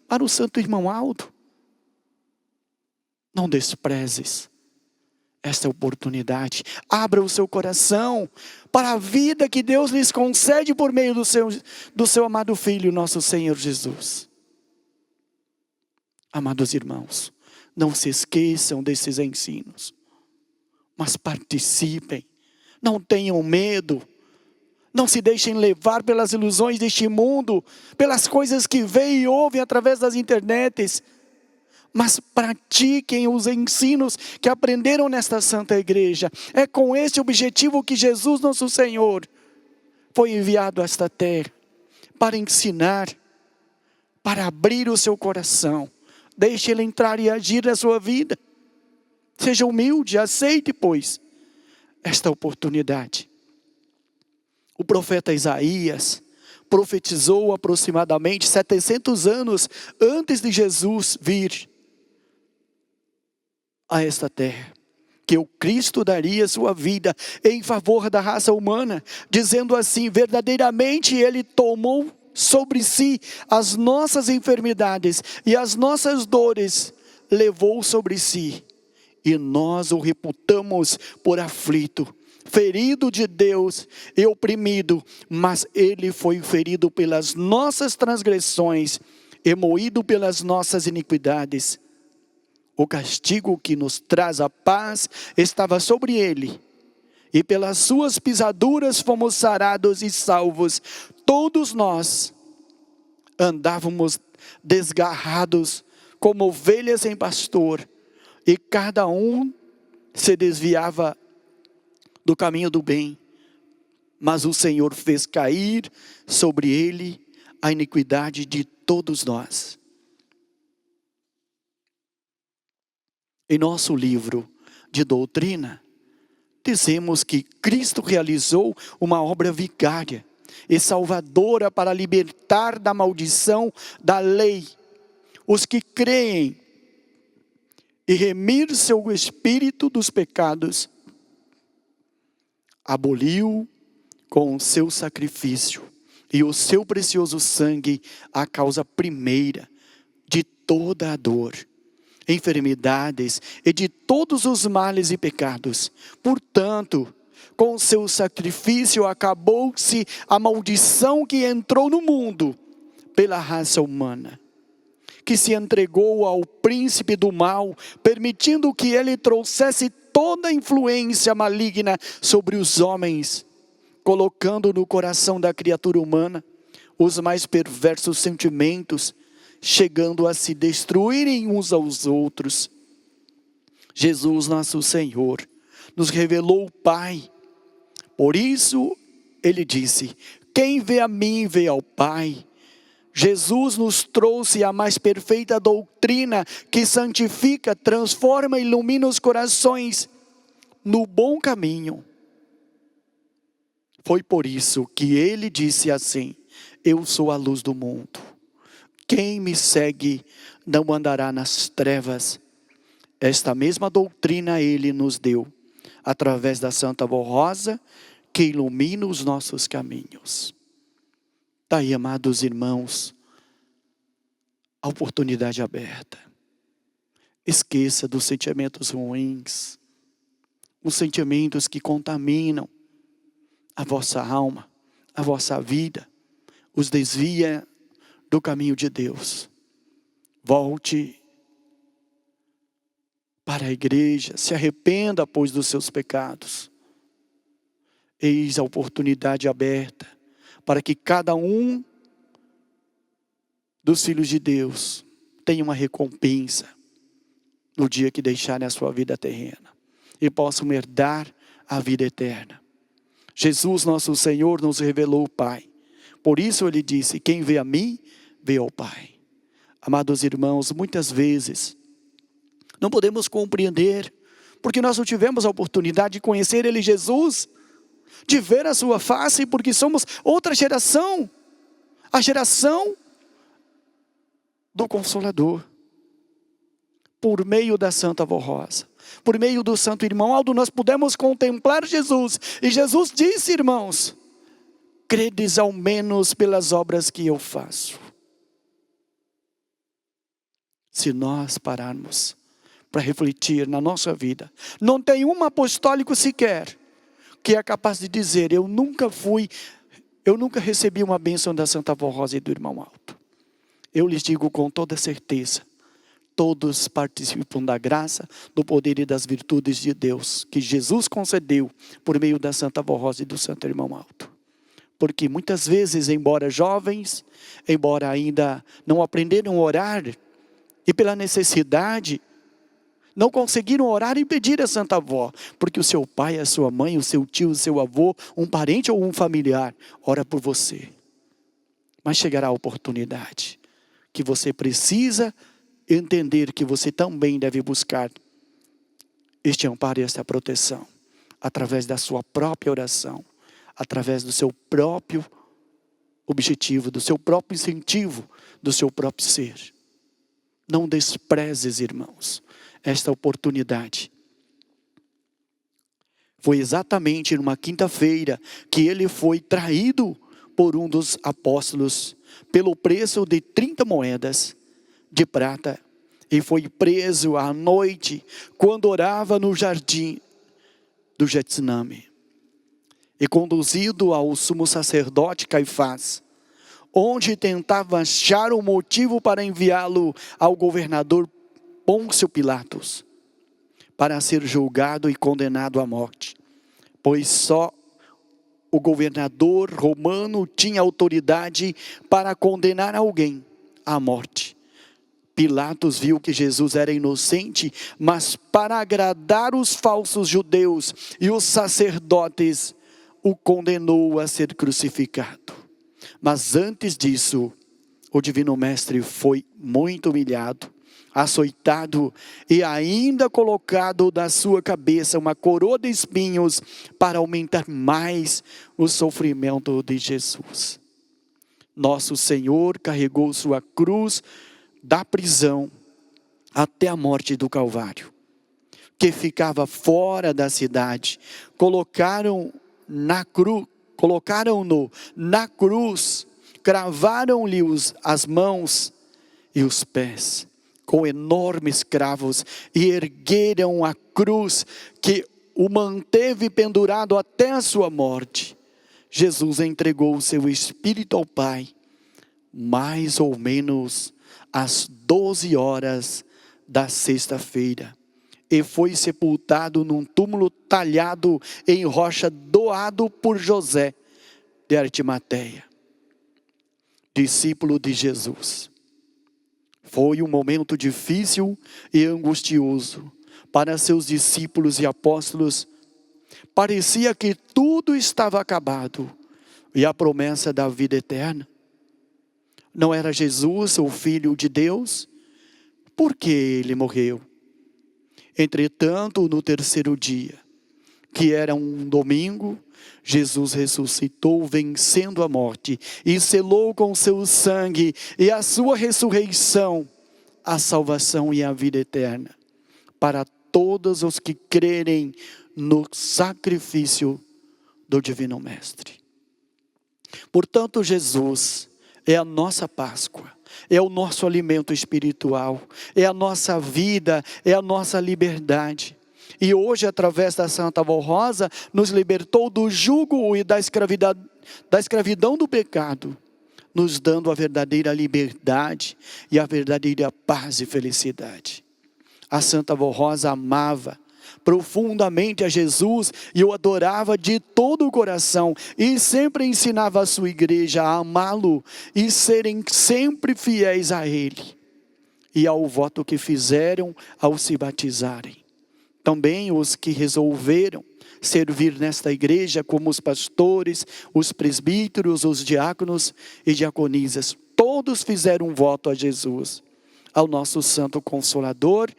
para o Santo Irmão Aldo. Não desprezes esta oportunidade. Abra o seu coração para a vida que Deus lhes concede por meio do seu amado Filho, nosso Senhor Jesus. Amados irmãos, não se esqueçam desses ensinos, mas participem. Não tenham medo. Não se deixem levar pelas ilusões deste mundo, pelas coisas que veem e ouvem através das internets. Mas pratiquem os ensinos que aprenderam nesta Santa Igreja. É com esse objetivo que Jesus, nosso Senhor, foi enviado a esta terra, para ensinar, para abrir o seu coração. Deixe Ele entrar e agir na sua vida. Seja humilde, aceite, pois, esta oportunidade. O profeta Isaías profetizou aproximadamente 700 anos antes de Jesus vir a esta terra, que o Cristo daria sua vida em favor da raça humana, dizendo assim: verdadeiramente Ele tomou sobre si as nossas enfermidades e as nossas dores levou sobre si, e nós o reputamos por aflito, ferido de Deus e oprimido, mas Ele foi ferido pelas nossas transgressões e moído pelas nossas iniquidades. O castigo que nos traz a paz estava sobre Ele, e pelas suas pisaduras fomos sarados e salvos. Todos nós andávamos desgarrados como ovelhas sem pastor, e cada um se desviava do caminho do bem, mas o Senhor fez cair sobre Ele a iniquidade de todos nós. Em nosso livro de doutrina, dizemos que Cristo realizou uma obra vicária e salvadora para libertar da maldição da lei os que creem e remir seu espírito dos pecados. Aboliu com o seu sacrifício e o seu precioso sangue a causa primeira de toda a dor, enfermidades e de todos os males e pecados. Portanto, com seu sacrifício acabou-se a maldição que entrou no mundo pela raça humana, que se entregou ao príncipe do mal, permitindo que ele trouxesse toda a influência maligna sobre os homens, colocando no coração da criatura humana os mais perversos sentimentos, chegando a se destruírem uns aos outros. Jesus, nosso Senhor, nos revelou o Pai. Por isso, Ele disse: quem vê a mim, vê ao Pai. Jesus nos trouxe a mais perfeita doutrina que santifica, transforma e ilumina os corações no bom caminho. Foi por isso que Ele disse assim: eu sou a luz do mundo. Quem me segue não andará nas trevas. Esta mesma doutrina Ele nos deu, através da Santa Avó Rosa, que ilumina os nossos caminhos. Daí, amados irmãos, a oportunidade aberta. Esqueça dos sentimentos ruins, os sentimentos que contaminam a vossa alma, a vossa vida, os desvia do caminho de Deus. Volte para a igreja, se arrependa, pois, dos seus pecados. Eis a oportunidade aberta para que cada um dos filhos de Deus tenha uma recompensa no dia que deixarem a sua vida terrena e possam herdar a vida eterna. Jesus, nosso Senhor, nos revelou o Pai. Por isso Ele disse: quem vê a mim, vê ao Pai. Amados irmãos, muitas vezes não podemos compreender, porque nós não tivemos a oportunidade de conhecer Ele, Jesus, de ver a sua face, porque somos outra geração, a geração do Consolador. Por meio da Santa Avó Rosa, por meio do Santo Irmão Aldo, nós pudemos contemplar Jesus. E Jesus disse, irmãos: credes ao menos pelas obras que eu faço. Se nós pararmos para refletir na nossa vida, não tem um apostólico sequer que é capaz de dizer: eu nunca recebi uma bênção da Santa Avó Rosa e do Irmão Aldo. Eu lhes digo com toda certeza, todos participam da graça, do poder e das virtudes de Deus, que Jesus concedeu por meio da Santa Avó Rosa e do Santo Irmão Aldo. Porque muitas vezes, embora jovens, embora ainda não aprenderam a orar, e pela necessidade, não conseguiram orar e pedir a Santa Avó, porque o seu pai, a sua mãe, o seu tio, o seu avô, um parente ou um familiar, ora por você. Mas chegará a oportunidade que você precisa entender que você também deve buscar este amparo e esta proteção, através da sua própria oração, através do seu próprio objetivo, do seu próprio incentivo, do seu próprio ser. Não desprezes, irmãos, esta oportunidade. Foi exatamente numa quinta-feira que ele foi traído por um dos apóstolos, pelo preço de 30 moedas de prata, e foi preso à noite, quando orava no jardim do Getsemane, e conduzido ao sumo sacerdote Caifás, onde tentava achar um motivo para enviá-lo ao governador Pôncio Pilatos, para ser julgado e condenado à morte, pois só o governador romano tinha autoridade para condenar alguém à morte. Pilatos viu que Jesus era inocente, mas para agradar os falsos judeus e os sacerdotes, o condenou a ser crucificado. Mas antes disso, o Divino Mestre foi muito humilhado, açoitado e ainda colocado da sua cabeça uma coroa de espinhos para aumentar mais o sofrimento de Jesus. Nosso Senhor carregou sua cruz da prisão até a morte do Calvário, que ficava fora da cidade. Colocaram-no na cruz, cravaram-lhe as mãos e os pés com enormes cravos e ergueram a cruz que o manteve pendurado até a sua morte. Jesus entregou o seu espírito ao Pai, mais ou menos às 12 horas da sexta-feira, e foi sepultado num túmulo talhado em rocha, doado por José de Arimateia, discípulo de Jesus. Foi um momento difícil e angustioso para seus discípulos e apóstolos. Parecia que tudo estava acabado, e a promessa da vida eterna. Não era Jesus o Filho de Deus? Por que ele morreu? Entretanto, no terceiro dia, que era um domingo, Jesus ressuscitou, vencendo a morte, e selou com seu sangue e a sua ressurreição a salvação e a vida eterna para todos os que crerem no sacrifício do Divino Mestre. Portanto, Jesus é a nossa Páscoa, é o nosso alimento espiritual, é a nossa vida, é a nossa liberdade. E hoje, através da Santa Avó Rosa, nos libertou do jugo e da escravidão do pecado, nos dando a verdadeira liberdade e a verdadeira paz e felicidade. A Santa Avó Rosa amava profundamente a Jesus e o adorava de todo o coração, e sempre ensinava a sua igreja a amá-lo e serem sempre fiéis a Ele e ao voto que fizeram ao se batizarem. Também os que resolveram servir nesta igreja, como os pastores, os presbíteros, os diáconos e diaconisas, todos fizeram um voto a Jesus, ao nosso Santo Consolador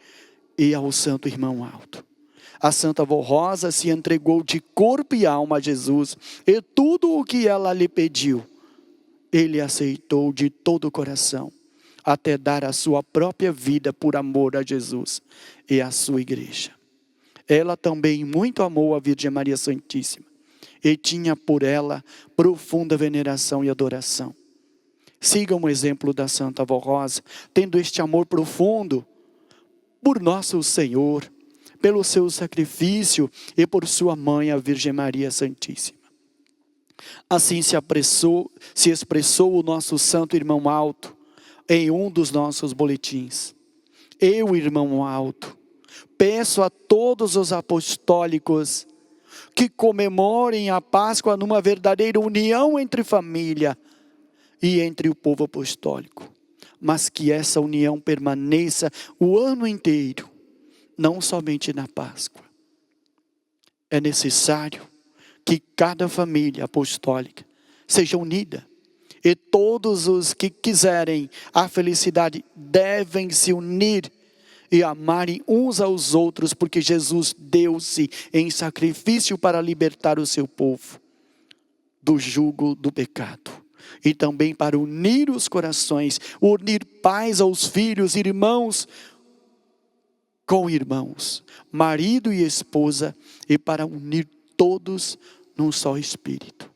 e ao Santo Irmão Alto. A Santa Avó Rosa se entregou de corpo e alma a Jesus, e tudo o que ela lhe pediu, Ele aceitou de todo o coração, até dar a sua própria vida por amor a Jesus e a sua igreja. Ela também muito amou a Virgem Maria Santíssima, e tinha por ela profunda veneração e adoração. Sigam o exemplo da Santa Avó Rosa, tendo este amor profundo por nosso Senhor, pelo seu sacrifício e por sua mãe, a Virgem Maria Santíssima. Assim se expressou o nosso Santo Irmão Alto em um dos nossos boletins. Eu, Irmão Alto, peço a todos os apostólicos que comemorem a Páscoa numa verdadeira união entre família e entre o povo apostólico, mas que essa união permaneça o ano inteiro, não somente na Páscoa. É necessário que cada família apostólica seja unida, e todos os que quiserem a felicidade devem se unir e amarem uns aos outros, porque Jesus deu-se em sacrifício para libertar o seu povo do jugo do pecado, e também para unir os corações, unir pais aos filhos, irmãos com irmãos, marido e esposa, e para unir todos num só espírito.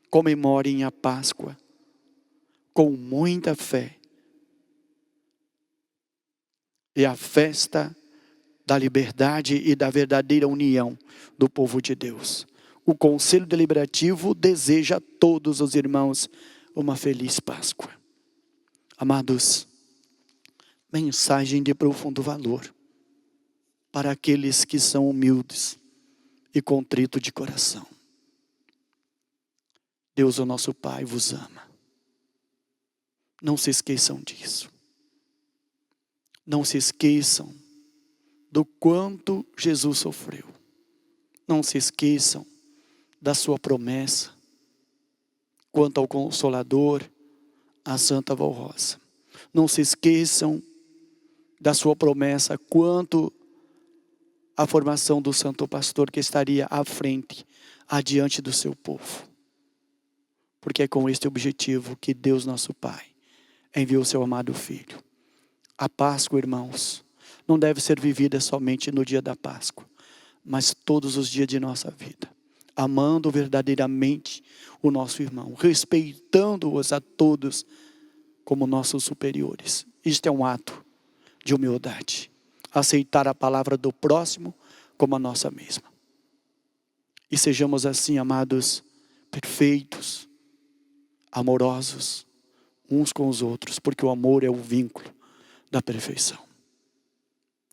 Comemorem a Páscoa com muita fé. É a festa da liberdade e da verdadeira união do povo de Deus. O Conselho Deliberativo deseja a todos os irmãos uma feliz Páscoa. Amados, mensagem de profundo valor para aqueles que são humildes e contritos de coração. Deus, o nosso Pai, vos ama. Não se esqueçam disso. Não se esqueçam do quanto Jesus sofreu. Não se esqueçam da sua promessa quanto ao Consolador, a Santa Avó Rosa. Não se esqueçam da sua promessa quanto à formação do Santo Pastor, que estaria à frente, adiante do seu povo. Porque é com este objetivo que Deus, nosso Pai, enviou seu amado Filho. A Páscoa, irmãos, não deve ser vivida somente no dia da Páscoa, mas todos os dias de nossa vida, amando verdadeiramente o nosso irmão, respeitando-os a todos como nossos superiores. Isto é um ato de humildade. Aceitar a palavra do próximo como a nossa mesma. E sejamos assim, amados, perfeitos, amorosos, uns com os outros, porque o amor é o vínculo da perfeição.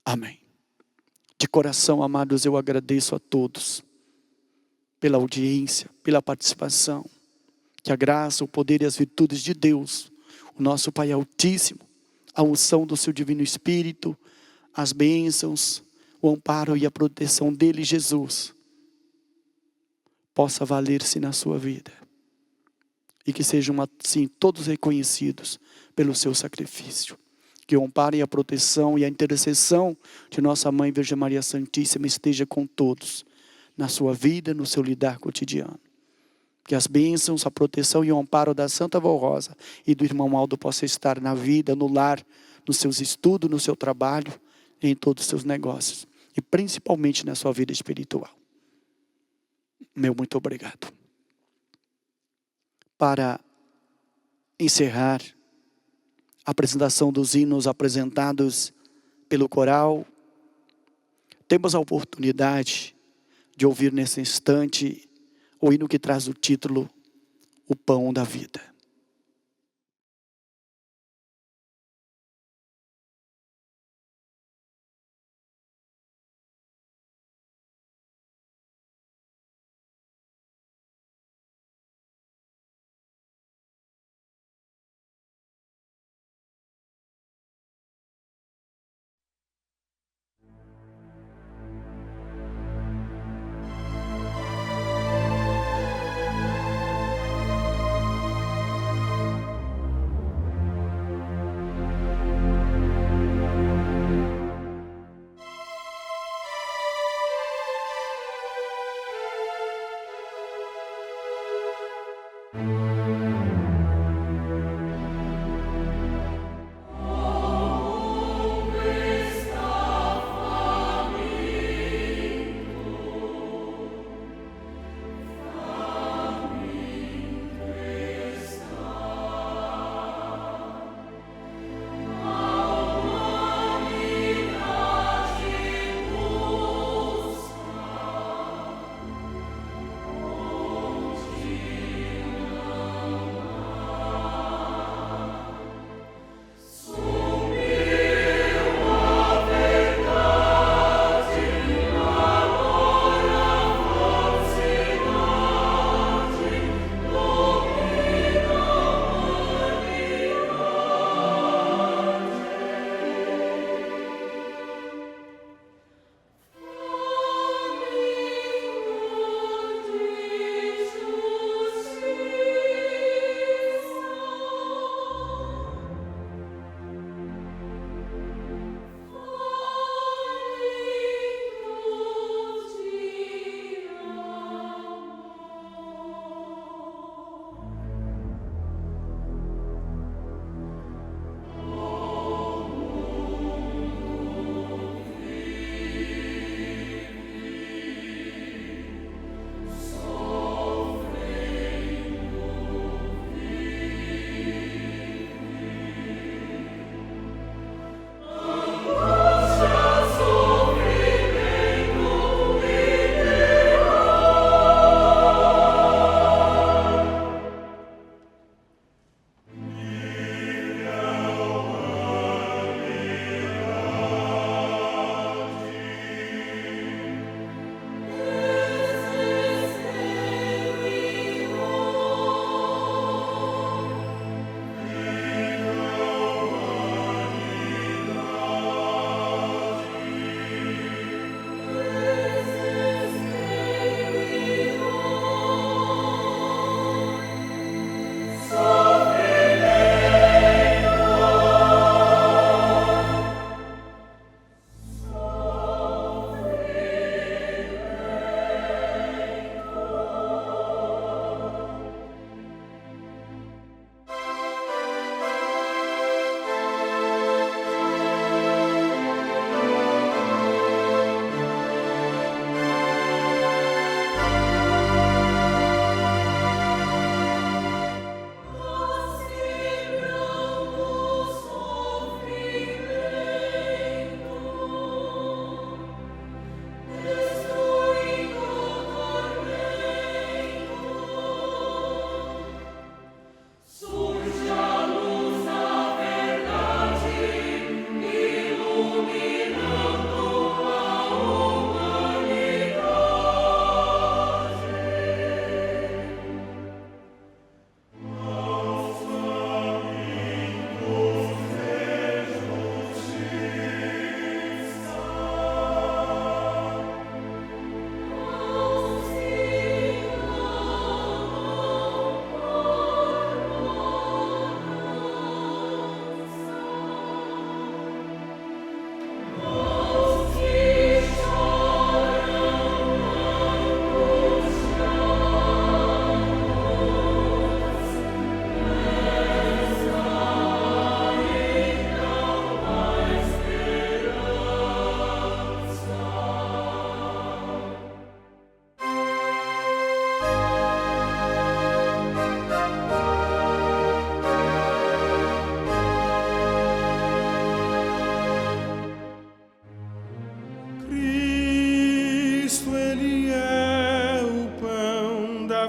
Amém. De coração, amados, eu agradeço a todos pela audiência, pela participação. Que a graça, o poder e as virtudes de Deus, o nosso Pai Altíssimo, a unção do seu Divino Espírito, as bênçãos, o amparo e a proteção dele, Jesus, possa valer-se na sua vida. E que sejam assim todos reconhecidos pelo seu sacrifício. Que o amparo e a proteção e a intercessão de nossa Mãe Virgem Maria Santíssima esteja com todos, na sua vida, no seu lidar cotidiano. Que as bênçãos, a proteção e o amparo da Santa Avó Rosa e do irmão Aldo possa estar na vida, no lar, nos seus estudos, no seu trabalho, em todos os seus negócios. E principalmente na sua vida espiritual. Meu muito obrigado. Para encerrar, apresentação dos hinos apresentados pelo coral, temos a oportunidade de ouvir nesse instante o hino que traz o título O Pão da Vida.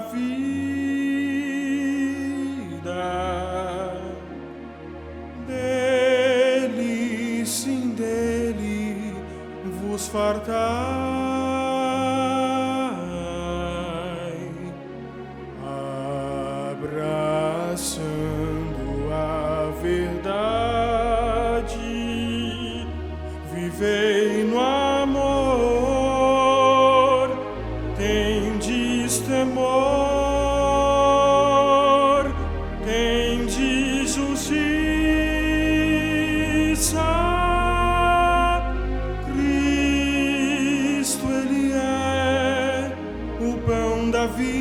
vida. Dele, sim, dele vos fartai, abraçando a verdade, vivei no amor, tendes temor, tendes justiça. Cristo, Ele é o pão da vida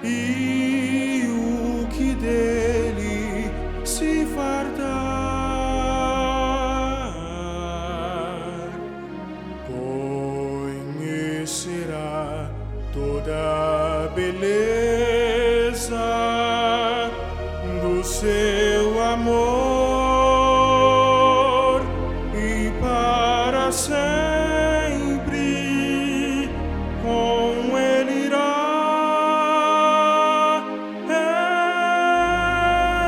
e o que dele se fartar conhecerá toda a beleza do seu amor e para sempre com ele irá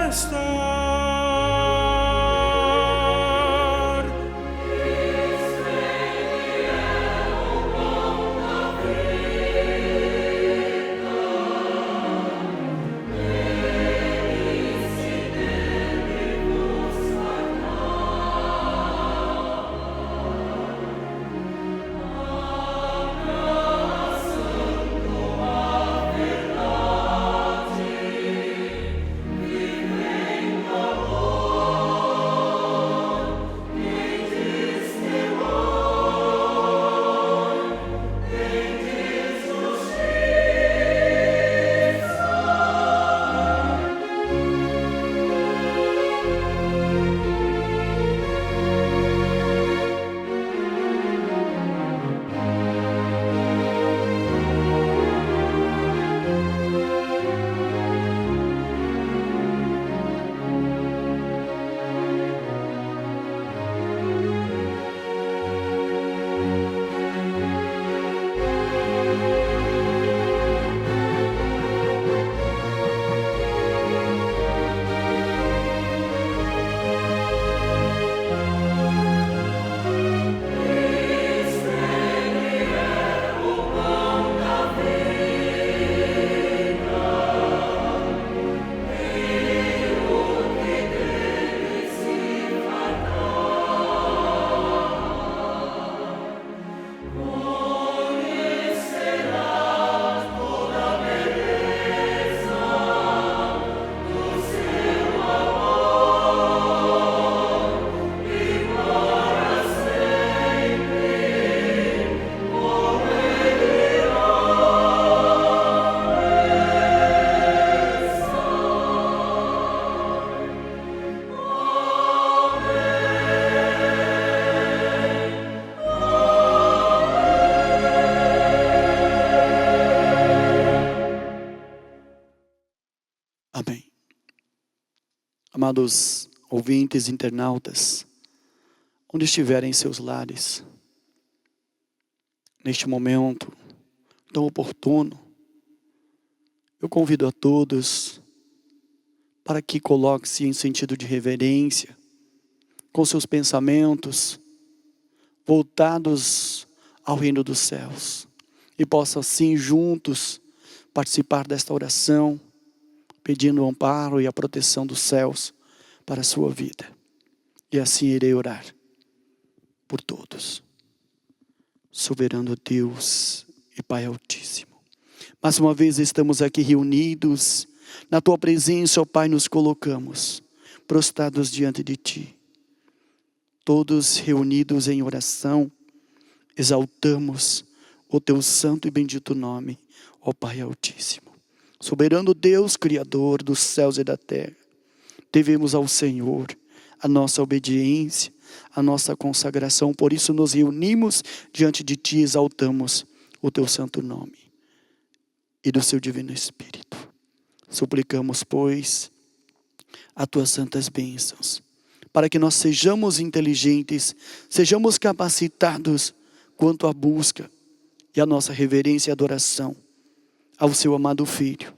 estar. Amém. Amados ouvintes, internautas, onde estiverem em seus lares, neste momento tão oportuno, eu convido a todos para que coloque-se em sentido de reverência, com seus pensamentos voltados ao reino dos céus, e possa assim juntos participar desta oração, pedindo o amparo e a proteção dos céus para a sua vida. E assim irei orar por todos. Soberano Deus e Pai Altíssimo, mais uma vez estamos aqui reunidos, na Tua presença, ó Pai, nos colocamos, prostrados diante de Ti. Todos reunidos em oração, exaltamos o Teu santo e bendito nome, ó Pai Altíssimo. Soberano Deus, Criador dos céus e da terra, devemos ao Senhor a nossa obediência, a nossa consagração. Por isso nos reunimos diante de Ti, exaltamos o Teu santo nome e do Seu divino Espírito. Suplicamos, pois, as Tuas santas bênçãos, para que nós sejamos inteligentes, sejamos capacitados quanto a busca e a nossa reverência e adoração ao seu amado Filho,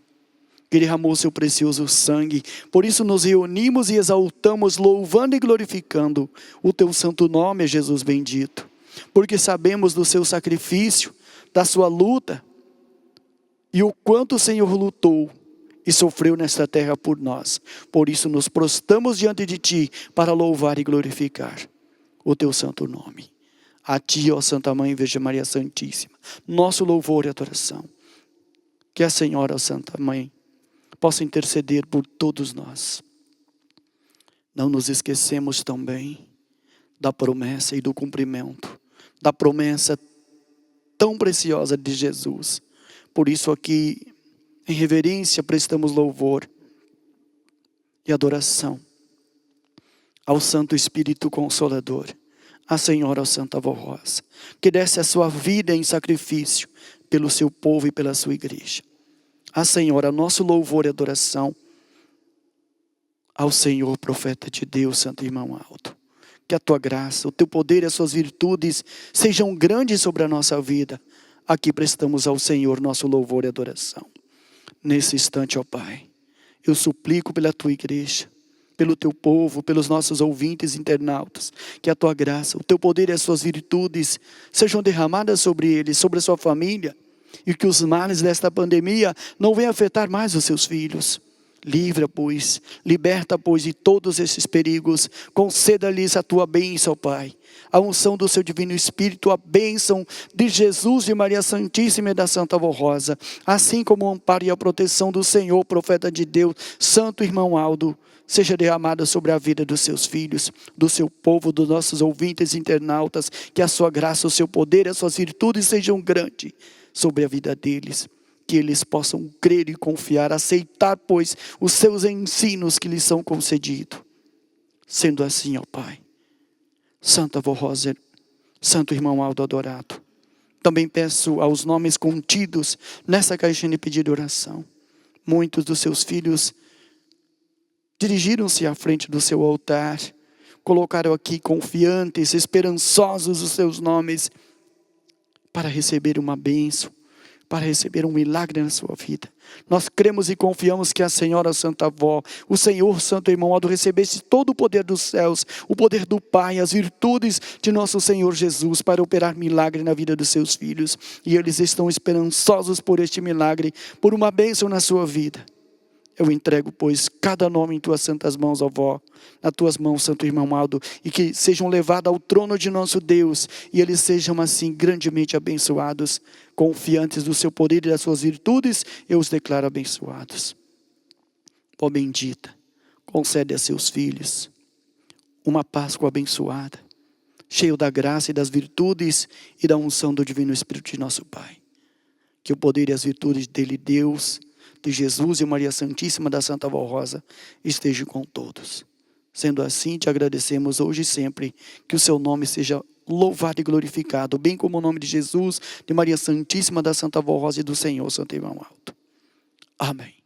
que derramou seu precioso sangue. Por isso nos reunimos e exaltamos, louvando e glorificando o teu santo nome, Jesus bendito. Porque sabemos do seu sacrifício, da sua luta, e o quanto o Senhor lutou e sofreu nesta terra por nós. Por isso nos prostramos diante de ti para louvar e glorificar o teu santo nome. A ti, ó Santa Mãe Virgem Maria Santíssima, nosso louvor e adoração. Que a Senhora, ó Santa Mãe, possa interceder por todos nós. Não nos esquecemos também da promessa e do cumprimento da promessa tão preciosa de Jesus. Por isso aqui, em reverência, prestamos louvor e adoração ao Santo Espírito Consolador, a Senhora, a Santa Vó Rosa, que desse a sua vida em sacrifício pelo seu povo e pela sua igreja. A Senhora, nosso louvor e adoração ao Senhor, profeta de Deus, Santo Irmão Aldo. Que a tua graça, o teu poder e as suas virtudes sejam grandes sobre a nossa vida. Aqui prestamos ao Senhor nosso louvor e adoração. Nesse instante, ó Pai, eu suplico pela tua igreja, pelo teu povo, pelos nossos ouvintes internautas, que a tua graça, o teu poder e as suas virtudes sejam derramadas sobre eles, sobre a sua família, e que os males desta pandemia não venham afetar mais os seus filhos. Livra, pois, liberta, pois, de todos esses perigos. Conceda-lhes a tua bênção, Pai. A unção do seu divino Espírito, a bênção de Jesus, de Maria Santíssima e da Santa Vó Rosa. Assim como o amparo e a proteção do Senhor, profeta de Deus, Santo Irmão Aldo, seja derramada sobre a vida dos seus filhos, do seu povo, dos nossos ouvintes internautas. Que a sua graça, o seu poder e as suas virtudes sejam grandes sobre a vida deles. Que eles possam crer e confiar, aceitar, pois, os seus ensinos que lhes são concedidos. Sendo assim, ó Pai, Santa Vó Rosa, Santo Irmão Aldo adorado, também peço aos nomes contidos nessa caixinha de pedido de oração. Muitos dos seus filhos dirigiram-se à frente do seu altar, colocaram aqui confiantes, esperançosos os seus nomes, para receber uma bênção, para receber um milagre na sua vida. Nós cremos e confiamos que a Senhora Santa Avó, o Senhor Santo Irmão Aldo, recebesse todo o poder dos céus, o poder do Pai, as virtudes de nosso Senhor Jesus, para operar milagre na vida dos seus filhos. E eles estão esperançosos por este milagre, por uma bênção na sua vida. Eu entrego, pois, cada nome em tuas santas mãos, ó Vó, nas tuas mãos, Santo Irmão Aldo, e que sejam levados ao trono de nosso Deus, e eles sejam assim grandemente abençoados, confiantes do seu poder e das suas virtudes, eu os declaro abençoados. Ó bendita, concede a seus filhos uma Páscoa abençoada, cheio da graça e das virtudes e da unção do Divino Espírito de nosso Pai. Que o poder e as virtudes dele, Deus, de Jesus e Maria Santíssima da Santa Vó Rosa, estejam com todos. Sendo assim, te agradecemos hoje e sempre, que o seu nome seja louvado e glorificado, bem como o nome de Jesus, de Maria Santíssima da Santa Vó Rosa e do Senhor Santo Irmão Aldo. Amém.